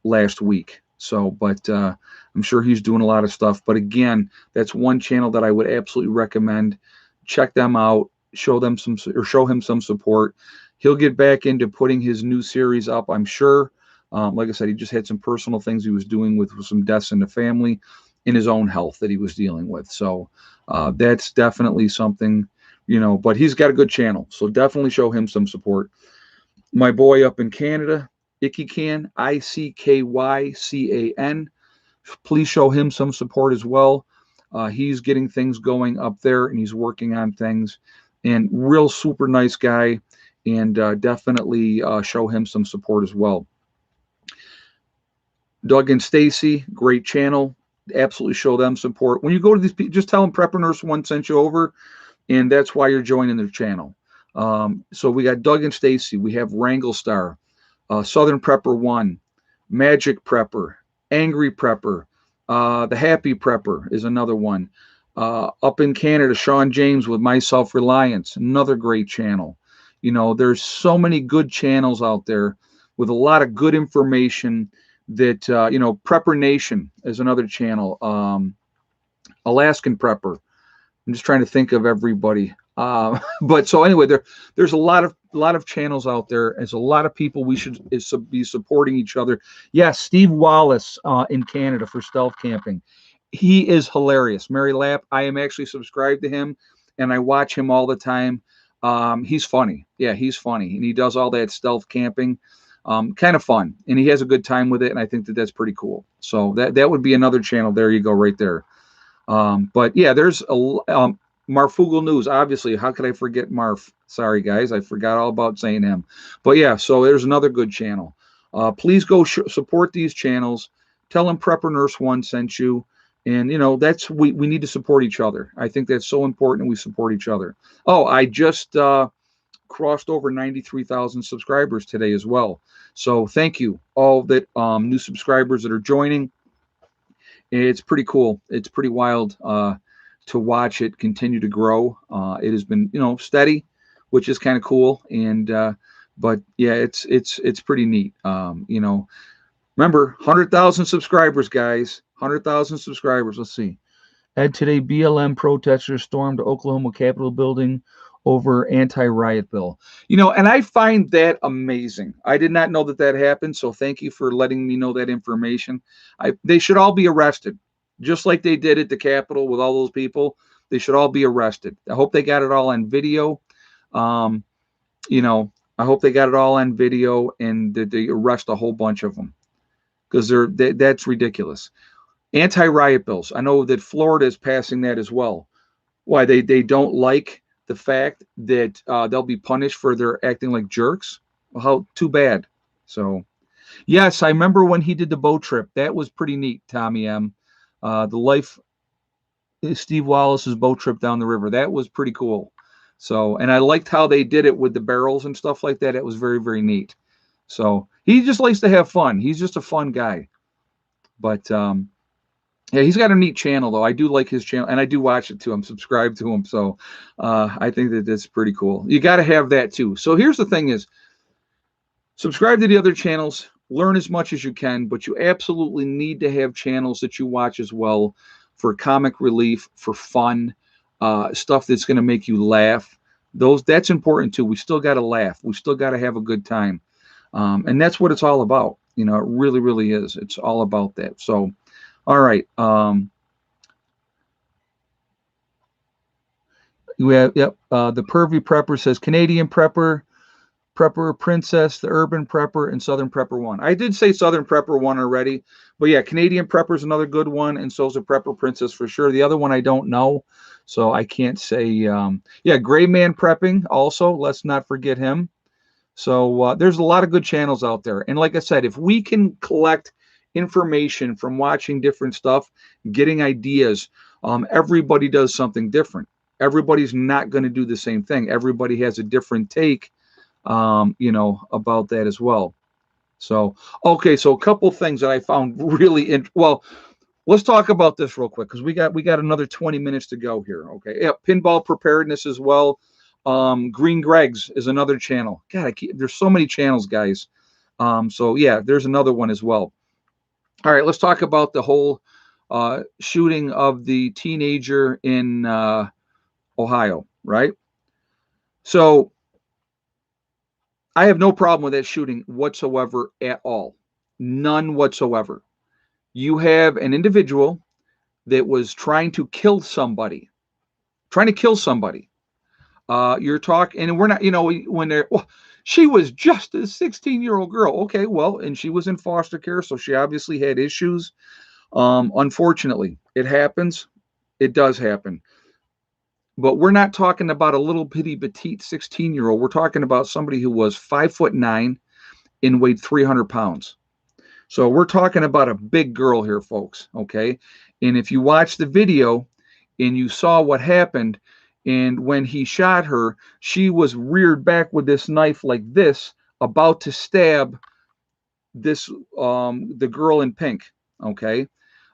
last week. So, but I'm sure he's doing a lot of stuff. But again, that's one channel that I would absolutely recommend. Check them out. Show him some support. He'll get back into putting his new series up, I'm sure. Like I said, he just had some personal things he was doing with some deaths in the family, in his own health that he was dealing with. So that's definitely something, but he's got a good channel. So definitely show him some support. My boy up in Canada, Ickycan, Ickycan. Please show him some support as well. He's getting things going up there, and he's working on things. And real super nice guy, and definitely show him some support as well. Doug and Stacy, great channel. Absolutely show them support. When you go to these people, just tell them Prepper Nurse 1 sent you over, and that's why you're joining their channel. So we got Doug and Stacy. We have Wrangle Star, Southern Prepper 1, Magic Prepper, Angry Prepper, The Happy Prepper is another one. Up in Canada, Sean James with My Self-Reliance, another great channel. There's so many good channels out there with a lot of good information that, Prepper Nation is another channel. Alaskan Prepper. I'm just trying to think of everybody. But so anyway, there's a lot of channels out there. There's a lot of people we should be supporting each other. Yes, Steve Wallace in Canada for stealth camping. He is hilarious. Mary Lapp, I am actually subscribed to him, and I watch him all the time. He's funny. Yeah, he's funny, and he does all that stealth camping. Kind of fun, and he has a good time with it, and I think that's pretty cool. So that would be another channel. There you go, right there. But yeah, there's Marfugal News, obviously. How could I forget Marf? Sorry, guys. I forgot all about saying him. But yeah, so there's another good channel. Please go support these channels. Tell them Prepper Nurse 1 sent you. And, we need to support each other. I think that's so important. We support each other. Oh, I just crossed over 93,000 subscribers today as well. So thank you, all that new subscribers that are joining. It's pretty cool. It's pretty wild to watch it continue to grow. It has been, steady, which is kind of cool. And but yeah, it's pretty neat. Remember, 100,000 subscribers, guys. 100,000 subscribers. Let's see. Ed, today BLM protesters stormed Oklahoma Capitol building over anti-riot bill. And I find that amazing. I did not know that happened, so thank you for letting me know that information. They should all be arrested, just like they did at the Capitol with all those people. They should all be arrested. I hope they got it all on video. I hope they got it all on video and that they arrest a whole bunch of them, because that's ridiculous. Anti-riot bills. I know that Florida is passing that as well. Why? They don't like the fact that they'll be punished for their acting like jerks. Well, how too bad. So, yes, I remember when he did the boat trip. That was pretty neat, Tommy M. Steve Wallace's boat trip down the river. That was pretty cool. So, and I liked how they did it with the barrels and stuff like that. It was very, very neat. So he just likes to have fun. He's just a fun guy. But yeah, he's got a neat channel, though. I do like his channel, and I do watch it too. I'm subscribed to him, so I think that's pretty cool. You got to have that too. So here's the thing: is subscribe to the other channels, learn as much as you can, but you absolutely need to have channels that you watch as well for comic relief, for fun, stuff that's going to make you laugh. That's important too. We still got to laugh. We still got to have a good time, and that's what it's all about. It really, really is. It's all about that. So. All right. We have, yep. The Pervy Prepper says Canadian Prepper, Prepper Princess, the Urban Prepper, and Southern Prepper One. I did say Southern Prepper One already, but yeah, Canadian Prepper is another good one, and so's the Prepper Princess for sure. The other one I don't know, so I can't say. Yeah, Gray Man Prepping also. Let's not forget him. So there's a lot of good channels out there, and like I said, if we can collect information from watching different stuff, getting ideas, everybody does something different. Everybody's not going to do the same thing. Everybody has a different take, about that as well. So, okay, so a couple things that I found really well. Let's talk about this real quick because we got another 20 minutes to go here. Okay, yeah, pinball preparedness as well. Green Greg's is another channel. God, there's so many channels, guys. So yeah, there's another one as well. All right, let's talk about the whole shooting of the teenager in Ohio, right? So I have no problem with that shooting whatsoever at all. None whatsoever. You have an individual that was trying to kill somebody, trying to kill somebody. You're talking, and we're not, when they're, well, she was just a 16-year-old girl. Okay, well, and she was in foster care, so she obviously had issues. Unfortunately, it happens. It does happen. But we're not talking about a little bitty petite 16-year-old. We're talking about somebody who was 5'9" and weighed 300 pounds. So we're talking about a big girl here, folks. Okay. And if you watch the video and you saw what happened, and when he shot her, she was reared back with this knife like this, about to stab this the girl in pink. Okay.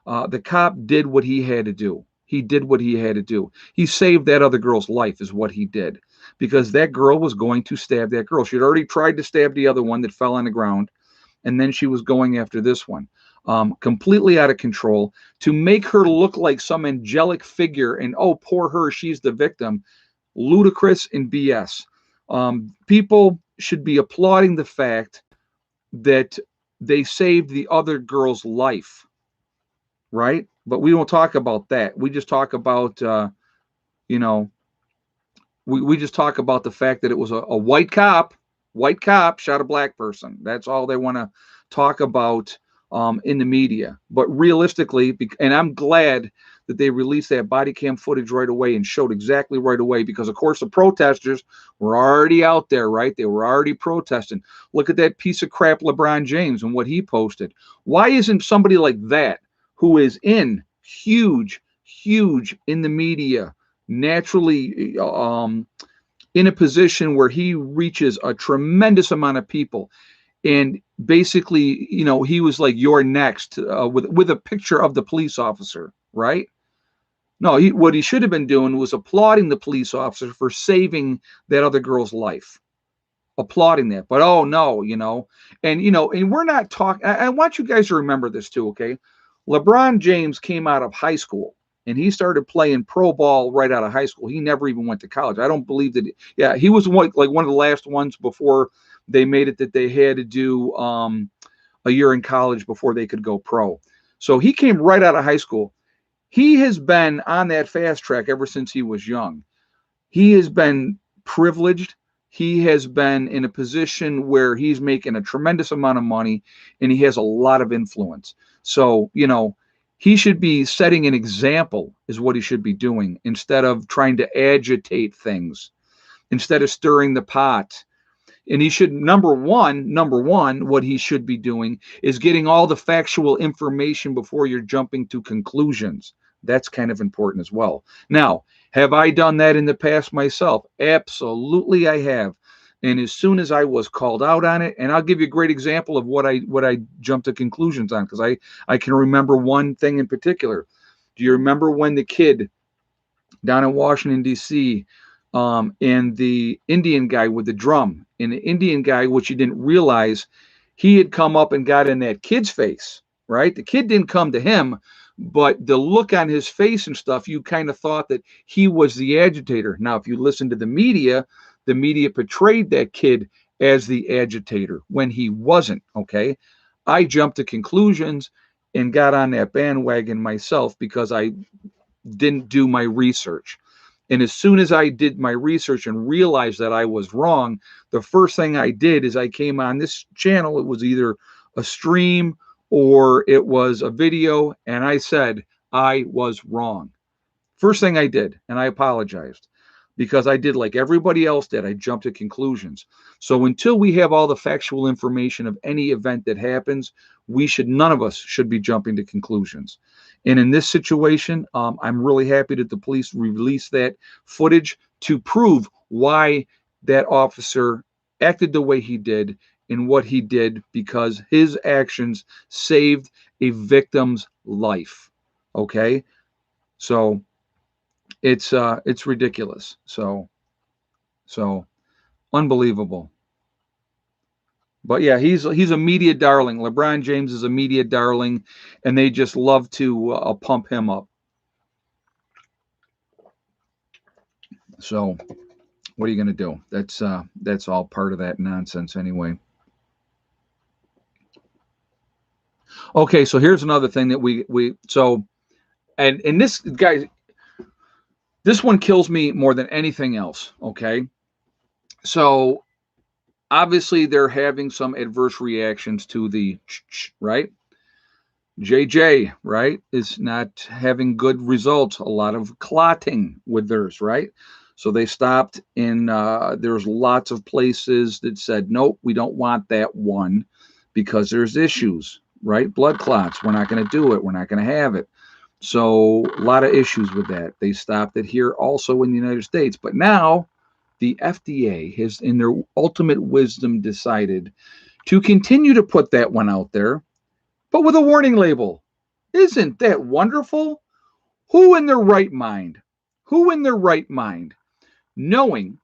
The cop did what he had to do. He did what he had to do. He saved that other girl's life, is what he did, because that girl was going to stab that girl. She had already tried to stab the other one that fell on the ground, and then she was going after this one. Completely out of control, to make her look like some angelic figure, and oh, poor her, she's the victim. Ludicrous and BS. People should be applauding the fact that they saved the other girl's life, right? But we don't talk about that. We just talk about, you know, we just talk about the fact that it was a white cop shot a black person. That's all they want to talk about in the media. But realistically, and I'm glad that they released that body cam footage right away and showed exactly right away, because of course the protesters were already out there, right? They were already protesting. Look at that piece of crap LeBron James and what he posted. Why isn't somebody like that, who is in huge in the media, naturally in a position where he reaches a tremendous amount of people, and basically, he was like, "You're next," with a picture of the police officer, right? No, what he should have been doing was applauding the police officer for saving that other girl's life, applauding that. But oh no, and we're not talking. I want you guys to remember this too, okay? LeBron James came out of high school and he started playing pro ball right out of high school. He never even went to college. I don't believe that. Yeah, he was like one of the last ones before they made it that they had to do a year in college before they could go pro. So he came right out of high school. He has been on that fast track ever since he was young. He has been privileged. He has been in a position where he's making a tremendous amount of money and he has a lot of influence. So, he should be setting an example, is what he should be doing, instead of trying to agitate things, instead of stirring the pot. And he should, number one, what he should be doing is getting all the factual information before you're jumping to conclusions. That's kind of important as well. Now, have I done that in the past myself? Absolutely, I have. And as soon as I was called out on it, and I'll give you a great example of what I jumped to conclusions on, because I can remember one thing in particular. Do you remember when the kid down in Washington, D.C., and the Indian guy with the drum, and the Indian guy, which you didn't realize, he had come up and got in that kid's face, right? The kid didn't come to him, but the look on his face and stuff, you kind of thought that he was the agitator. Now, if you listen to the media portrayed that kid as the agitator when he wasn't, okay? I jumped to conclusions and got on that bandwagon myself because I didn't do my research. And as soon as I did my research and realized that I was wrong, the first thing I did is I came on this channel. It was either a stream or it was a video, and I said I was wrong. First thing I did, and I apologized because I did like everybody else did. I jumped to conclusions. So until we have all the factual information of any event that happens, none of us should be jumping to conclusions. And in this situation, I'm really happy that the police released that footage to prove why that officer acted the way he did and what he did, because his actions saved a victim's life. Okay, so it's ridiculous. So unbelievable. But yeah, he's a media darling. LeBron James is a media darling, and they just love to pump him up. So what are you going to do? That's all part of that nonsense anyway. Okay, so here's another thing that we so and this guy, this one kills me more than anything else. Okay, so obviously they're having some adverse reactions to the right. JJ, right, is not having good results. A lot of clotting with theirs, right? So they stopped in, there's lots of places that said, nope, we don't want that one because there's issues, right? Blood clots, we're not going to do it. We're not going to have it. So a lot of issues with that. They stopped it here also in the United States. But now the FDA has, in their ultimate wisdom, decided to continue to put that one out there, but with a warning label. Isn't that wonderful? Who in their right mind, knowing,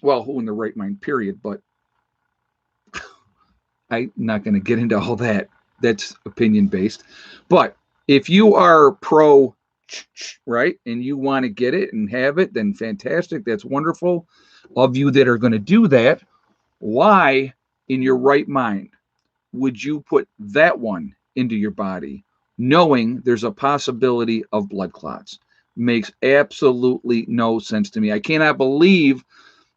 well, who in their right mind, period, but I'm not going to get into all that. That's opinion based. But if you are pro, right, and you want to get it and have it, then fantastic. That's wonderful. Of you that are going to do that, why in your right mind would you put that one into your body, knowing there's a possibility of blood clots? Makes absolutely no sense to me. I cannot believe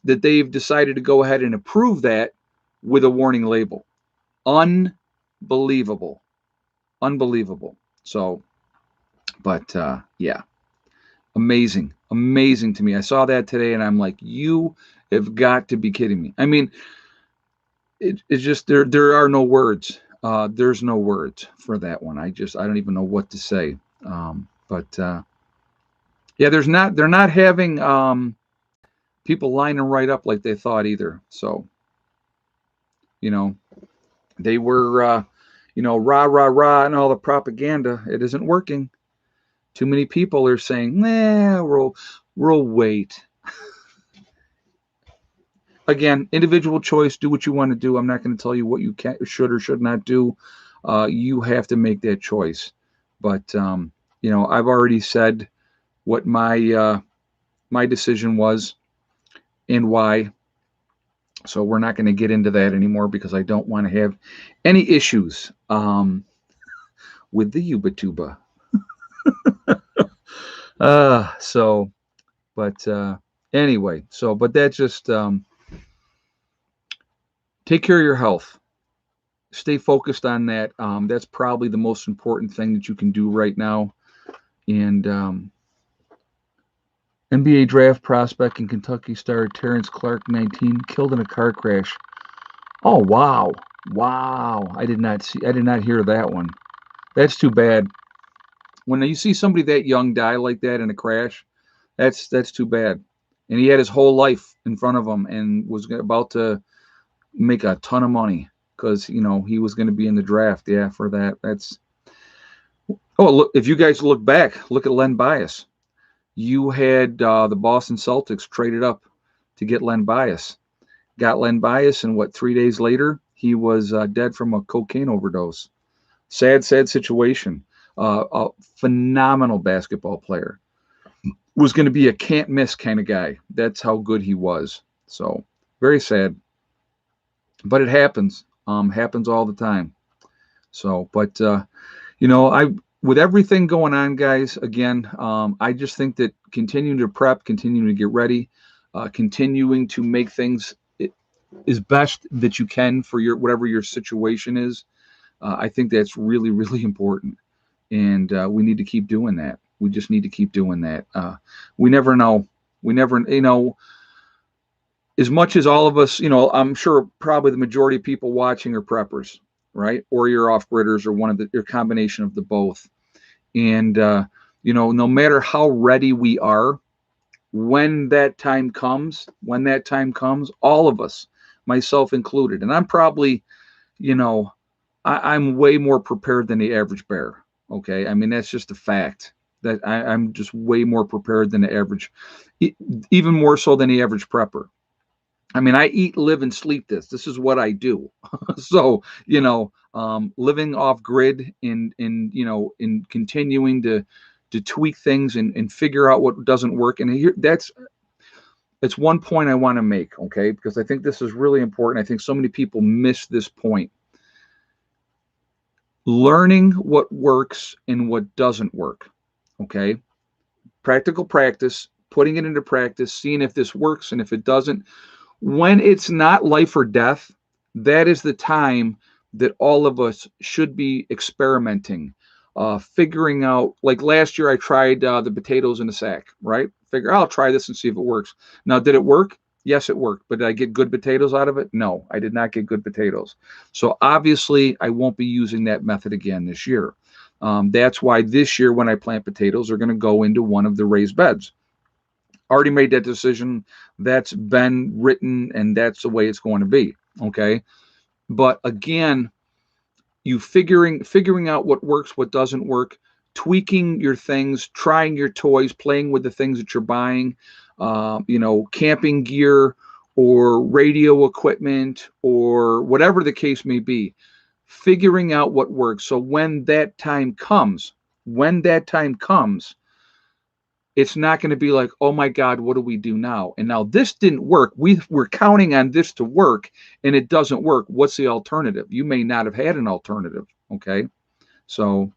that they've decided to go ahead and approve that with a warning label. Unbelievable. So, but yeah, amazing to me. I saw that today and I'm like, you have got to be kidding me. I mean, it's just there are no words. There's no words for that one. I don't even know what to say. But yeah, they're not having people lining right up like they thought either. So, they were, rah, rah, rah, and all the propaganda. It isn't working. Too many people are saying, nah, we'll wait. Again, individual choice. Do what you want to do. I'm not going to tell you what you should or should not do. You have to make that choice. But I've already said what my decision was and why. So we're not going to get into that anymore because I don't want to have any issues with the Ubatuba. Anyway, but that's just take care of your health. Stay focused on that. That's probably the most important thing that you can do right now. And NBA draft prospect and Kentucky star Terrence Clark, 19, killed in a car crash. Oh, wow. I did not hear that one. That's too bad. When you see somebody that young die like that in a crash, that's too bad. And he had his whole life in front of him and was about to make a ton of money because, he was going to be in the draft. Yeah, for that. Look, if you guys look back, look at Len Bias. You had the Boston Celtics traded up to get Len Bias. Got Len Bias, and 3 days later, he was dead from a cocaine overdose. Sad situation. A phenomenal basketball player. Was going to be a can't miss kind of guy. That's how good he was. So very sad. But it happens. Happens all the time. So, but with everything going on, guys, again, I just think that continuing to prep, continuing to get ready, continuing to make things as best that you can for your whatever your situation is. I think that's really, really important, and we need to keep doing that. We just need to keep doing that. We never know. We never, as much as all of us, I'm sure probably the majority of people watching are preppers, right? Or you're off gridders, or one of the, your combination of the both. And no matter how ready we are, when that time comes, all of us, myself included, and I'm probably, I'm way more prepared than the average bear. Okay, I mean that's just a fact that I'm just way more prepared than the average, even more so than the average prepper. I mean, I eat, live, and sleep this. This is what I do. So, living off grid in continuing to tweak things and figure out what doesn't work. And here, that's one point I want to make, okay? Because I think this is really important. I think so many people miss this point. Learning what works and what doesn't work, okay? Practical practice, putting it into practice, seeing if this works, and if it doesn't, when it's not life or death, that is the time that all of us should be experimenting, figuring out. Like last year, I tried the potatoes in a sack, right? Figure, I'll try this and see if it works. Now, did it work? Yes, it worked. But did I get good potatoes out of it? No, I did not get good potatoes. So obviously, I won't be using that method again this year. That's why this year, when I plant potatoes, they're going to go into one of the raised beds. Already made that decision. That's been written, and that's the way it's going to be. Okay. But again, you figuring out what works, what doesn't work, tweaking your things, trying your toys, playing with the things that you're buying, camping gear or radio equipment or whatever the case may be, figuring out what works. So when that time comes, it's not going to be like, oh my God, what do we do now? And now this didn't work. We're counting on this to work and it doesn't work. What's the alternative? You may not have had an alternative. Okay. So,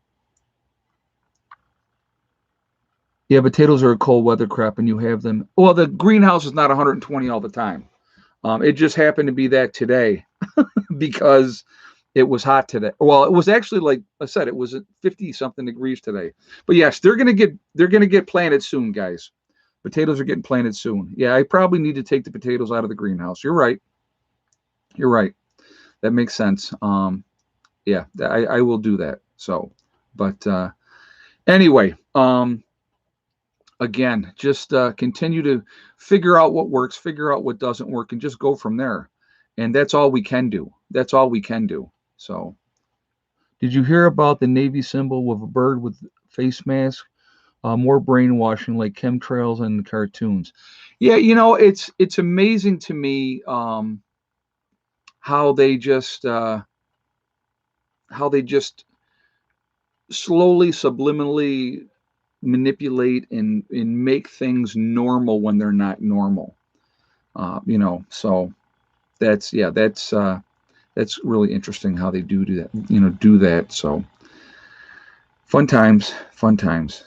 yeah, potatoes are a cold weather crop and you have them. Well, the greenhouse is not 120 all the time. It just happened to be that today because it was hot today. Well, it was actually, like I said, it was at 50 something degrees today. But yes, they're gonna get planted soon, guys. Potatoes are getting planted soon. Yeah, I probably need to take the potatoes out of the greenhouse. You're right. You're right. That makes sense. Yeah, I will do that. So, but anyway, again, just continue to figure out what works, figure out what doesn't work, and just go from there. And that's all we can do. That's all we can do. So, did you hear about the Navy symbol with a bird with face mask? More brainwashing like chemtrails and cartoons. Yeah, it's amazing to me how they just slowly, subliminally manipulate and make things normal when they're not normal. So that's really interesting how they do that. So fun times.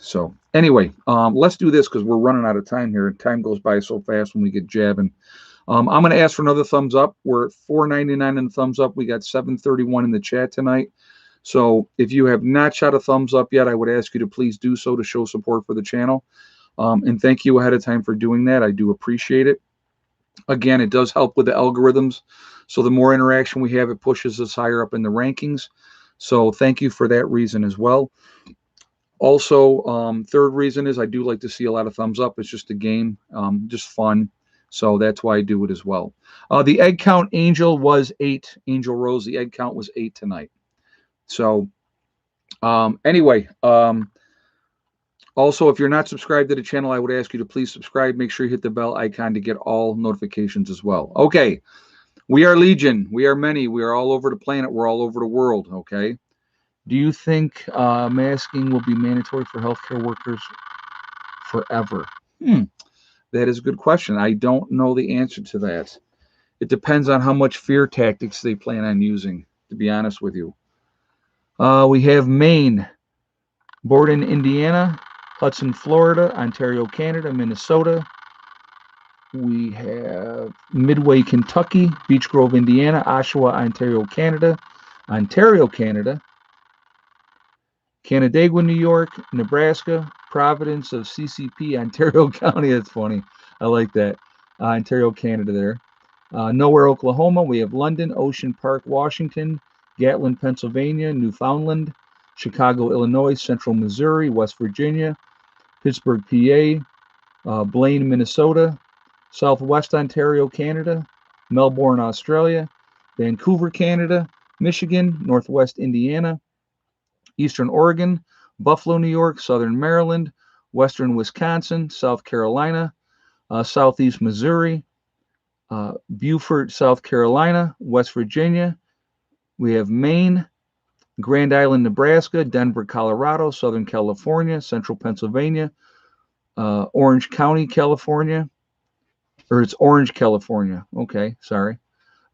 So anyway, let's do this because we're running out of time here. Time goes by so fast when we get jabbing. I'm going to ask for another thumbs up. We're at 499 in the thumbs up. We got 731 in the chat tonight. So if you have not shot a thumbs up yet, I would ask you to please do so to show support for the channel. And thank you ahead of time for doing that. I do appreciate it. Again, it does help with the algorithms. So the more interaction we have, it pushes us higher up in the rankings. So thank you for that reason as well. Also, third reason is I do like to see a lot of thumbs up. It's just a game, just fun. So that's why I do it as well. The egg count, Angel, was 8. Angel Rose, the egg count was 8 tonight. So anyway, also, if you're not subscribed to the channel, I would ask you to please subscribe. Make sure you hit the bell icon to get all notifications as well. Okay. We are Legion. We are many. We are all over the planet. We're all over the world. Okay. Do you think masking will be mandatory for healthcare workers forever? That is a good question. I don't know the answer to that. It depends on how much fear tactics they plan on using, to be honest with you. We have Maine. Borden, Indiana, Hudson, Florida, Ontario, Canada, Minnesota. We have Midway, Kentucky, Beech Grove, Indiana, Oshawa, Ontario, Canada, Canandaigua, New York, Nebraska, Providence of CCP, Ontario County. That's funny. I like that. Ontario, Canada there. Nowhere, Oklahoma. We have London, Ocean Park, Washington, Gatlin, Pennsylvania, Newfoundland, Chicago, Illinois, Central Missouri, West Virginia, Pittsburgh, PA, Blaine, Minnesota, Southwest Ontario, Canada, Melbourne, Australia, Vancouver, Canada, Michigan, Northwest Indiana, Eastern Oregon, Buffalo, New York, Southern Maryland, Western Wisconsin, South Carolina, Southeast Missouri, Beaufort, South Carolina, West Virginia. We have Maine, Grand Island, Nebraska, Denver, Colorado, Southern California, Central Pennsylvania, Orange County, California, or it's Orange, California. Okay, sorry.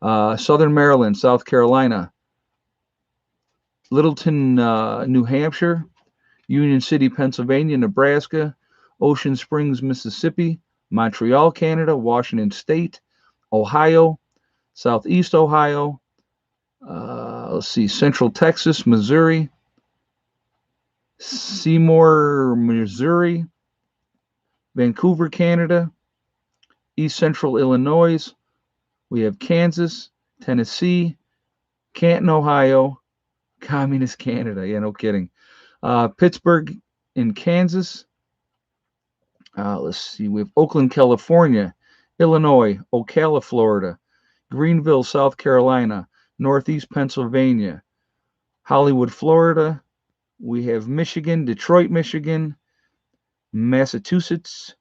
Southern Maryland, South Carolina, Littleton, New Hampshire, Union City, Pennsylvania, Nebraska, Ocean Springs, Mississippi, Montreal, Canada, Washington State, Ohio, Southeast Ohio, let's see, Central Texas, Missouri, Seymour, Missouri, Vancouver, Canada, East Central Illinois. We have Kansas, Tennessee, Canton, Ohio, Communist Canada. Yeah, no kidding. Pittsburgh in Kansas. Let's see. We have Oakland, California, Illinois, Ocala, Florida, Greenville, South Carolina, Northeast Pennsylvania, Hollywood, Florida. We have Michigan, Detroit, Michigan, Massachusetts,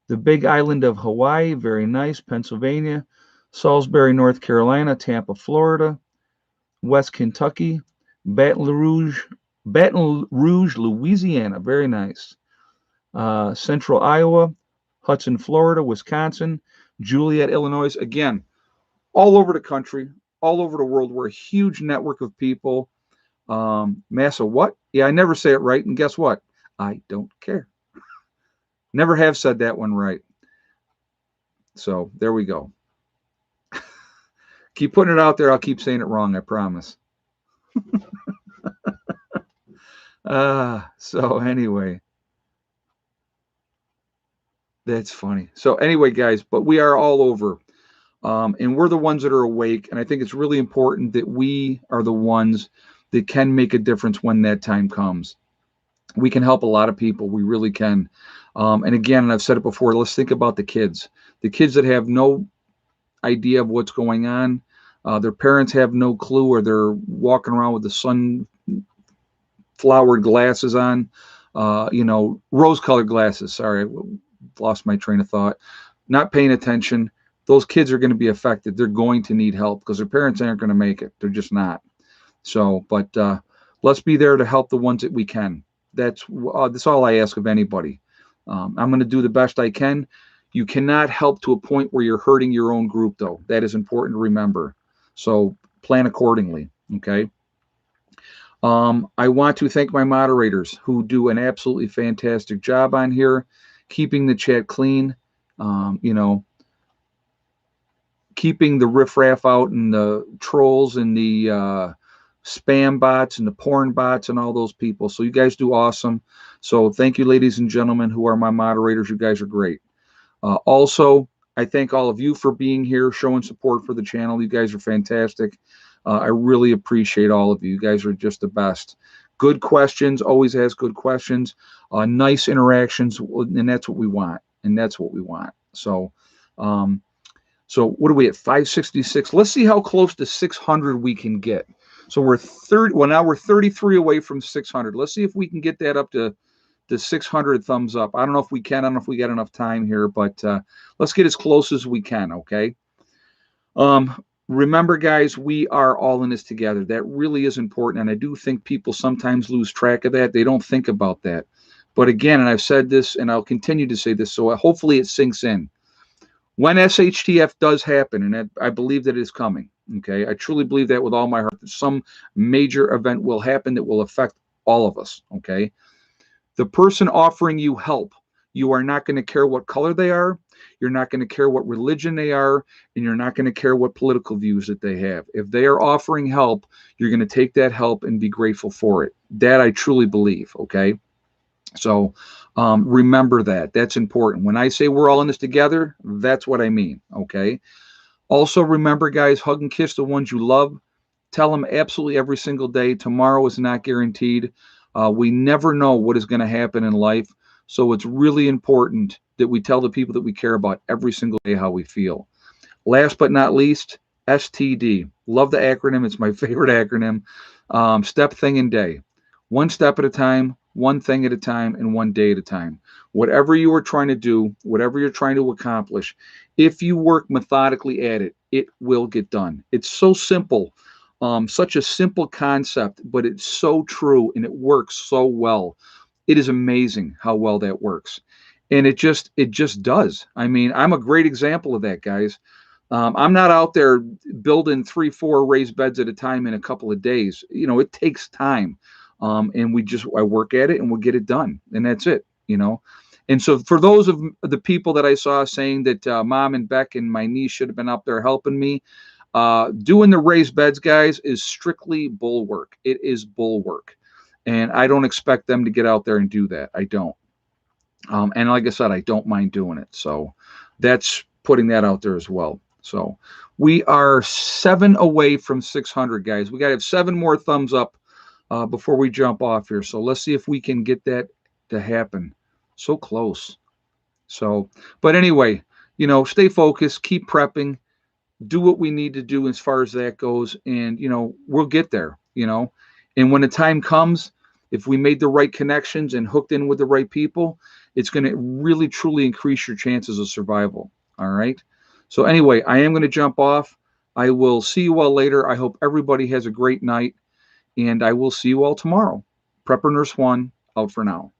the Big Island of Hawaii, very nice, Pennsylvania, Salisbury, North Carolina, Tampa, Florida, West Kentucky, Baton Rouge, Louisiana, very nice, Central Iowa, Hudson, Florida, Wisconsin, Joliet, Illinois. Again, all over the country, all over the world. We're a huge network of people. Massa what? Yeah, I never say it right, and guess what? I don't care. Never have said that one right. So there we go. Keep putting it out there. I'll keep saying it wrong, I promise. So anyway, that's funny. So anyway, guys, but we are all over. And we're the ones that are awake. And I think it's really important that we are the ones that can make a difference when that time comes. We can help a lot of people. We really can. And again, and I've said it before, let's think about the kids that have no idea of what's going on. Their parents have no clue, or they're walking around with the sun-flowered glasses on, rose-colored glasses. Sorry, I lost my train of thought. Not paying attention. Those kids are going to be affected. They're going to need help because their parents aren't going to make it. They're just not. So, but let's be there to help the ones that we can. That's all I ask of anybody. I'm going to do the best I can. You cannot help to a point where you're hurting your own group, though. That is important to remember. So plan accordingly, okay? I want to thank my moderators who do an absolutely fantastic job on here, keeping the chat clean, keeping the riffraff out and the trolls and the spam bots and the porn bots and all those people. So you guys do awesome. So thank you, ladies and gentlemen, who are my moderators. You guys are great. Also, I thank all of you for being here, showing support for the channel. You guys are fantastic. I really appreciate all of you. You guys are just the best. Good questions, always ask good questions. Nice interactions, and that's what we want. So, so what are we at? 566. Let's see how close to 600 we can get. So we're 30. Well, now we're 33 away from 600. Let's see if we can get that up to the 600 thumbs up. I don't know if we can. I don't know if we got enough time here, but let's get as close as we can, okay? Remember, guys, we are all in this together. That really is important, and I do think people sometimes lose track of that. They don't think about that. But again, and I've said this, and I'll continue to say this, so hopefully it sinks in. When SHTF does happen, and I believe that it is coming, okay? I truly believe that with all my heart, that some major event will happen that will affect all of us, okay? The person offering you help, you are not going to care what color they are. You're not going to care what religion they are, and you're not going to care what political views that they have. If they are offering help, you're going to take that help and be grateful for it. That I truly believe, okay? So remember that. That's important. When I say we're all in this together, that's what I mean, okay? Also, remember, guys, hug and kiss the ones you love. Tell them absolutely every single day. Tomorrow is not guaranteed. We never know what is going to happen in life. So it's really important that we tell the people that we care about every single day how we feel. Last but not least, STD. Love the acronym. It's my favorite acronym. Step, thing, and day. One step at a time, one thing at a time, and one day at a time. Whatever you are trying to do, whatever you're trying to accomplish, if you work methodically at it, it will get done. It's so simple. Such a simple concept, but it's so true and it works so well. It is amazing how well that works. And it just does. I mean, I'm a great example of that, guys. I'm not out there building 3, 4 raised beds at a time in a couple of days. It takes time. And I work at it and we'll get it done. And that's it. And so for those of the people that I saw saying that Mom and Beck and my niece should have been up there helping me, doing the raised beds, guys, is strictly bull work. It is bull work. And I don't expect them to get out there and do that. I don't. And like I said, I don't mind doing it. So that's putting that out there as well. So we are 7 away from 600, guys. We got to have 7 more thumbs up before we jump off here. So let's see if we can get that to happen. So close. So, but anyway, stay focused, keep prepping, do what we need to do as far as that goes. And, we'll get there. And when the time comes, if we made the right connections and hooked in with the right people, it's going to really, truly increase your chances of survival. All right. So anyway, I am going to jump off. I will see you all later. I hope everybody has a great night, and I will see you all tomorrow. Prepper Nurse 1 out for now.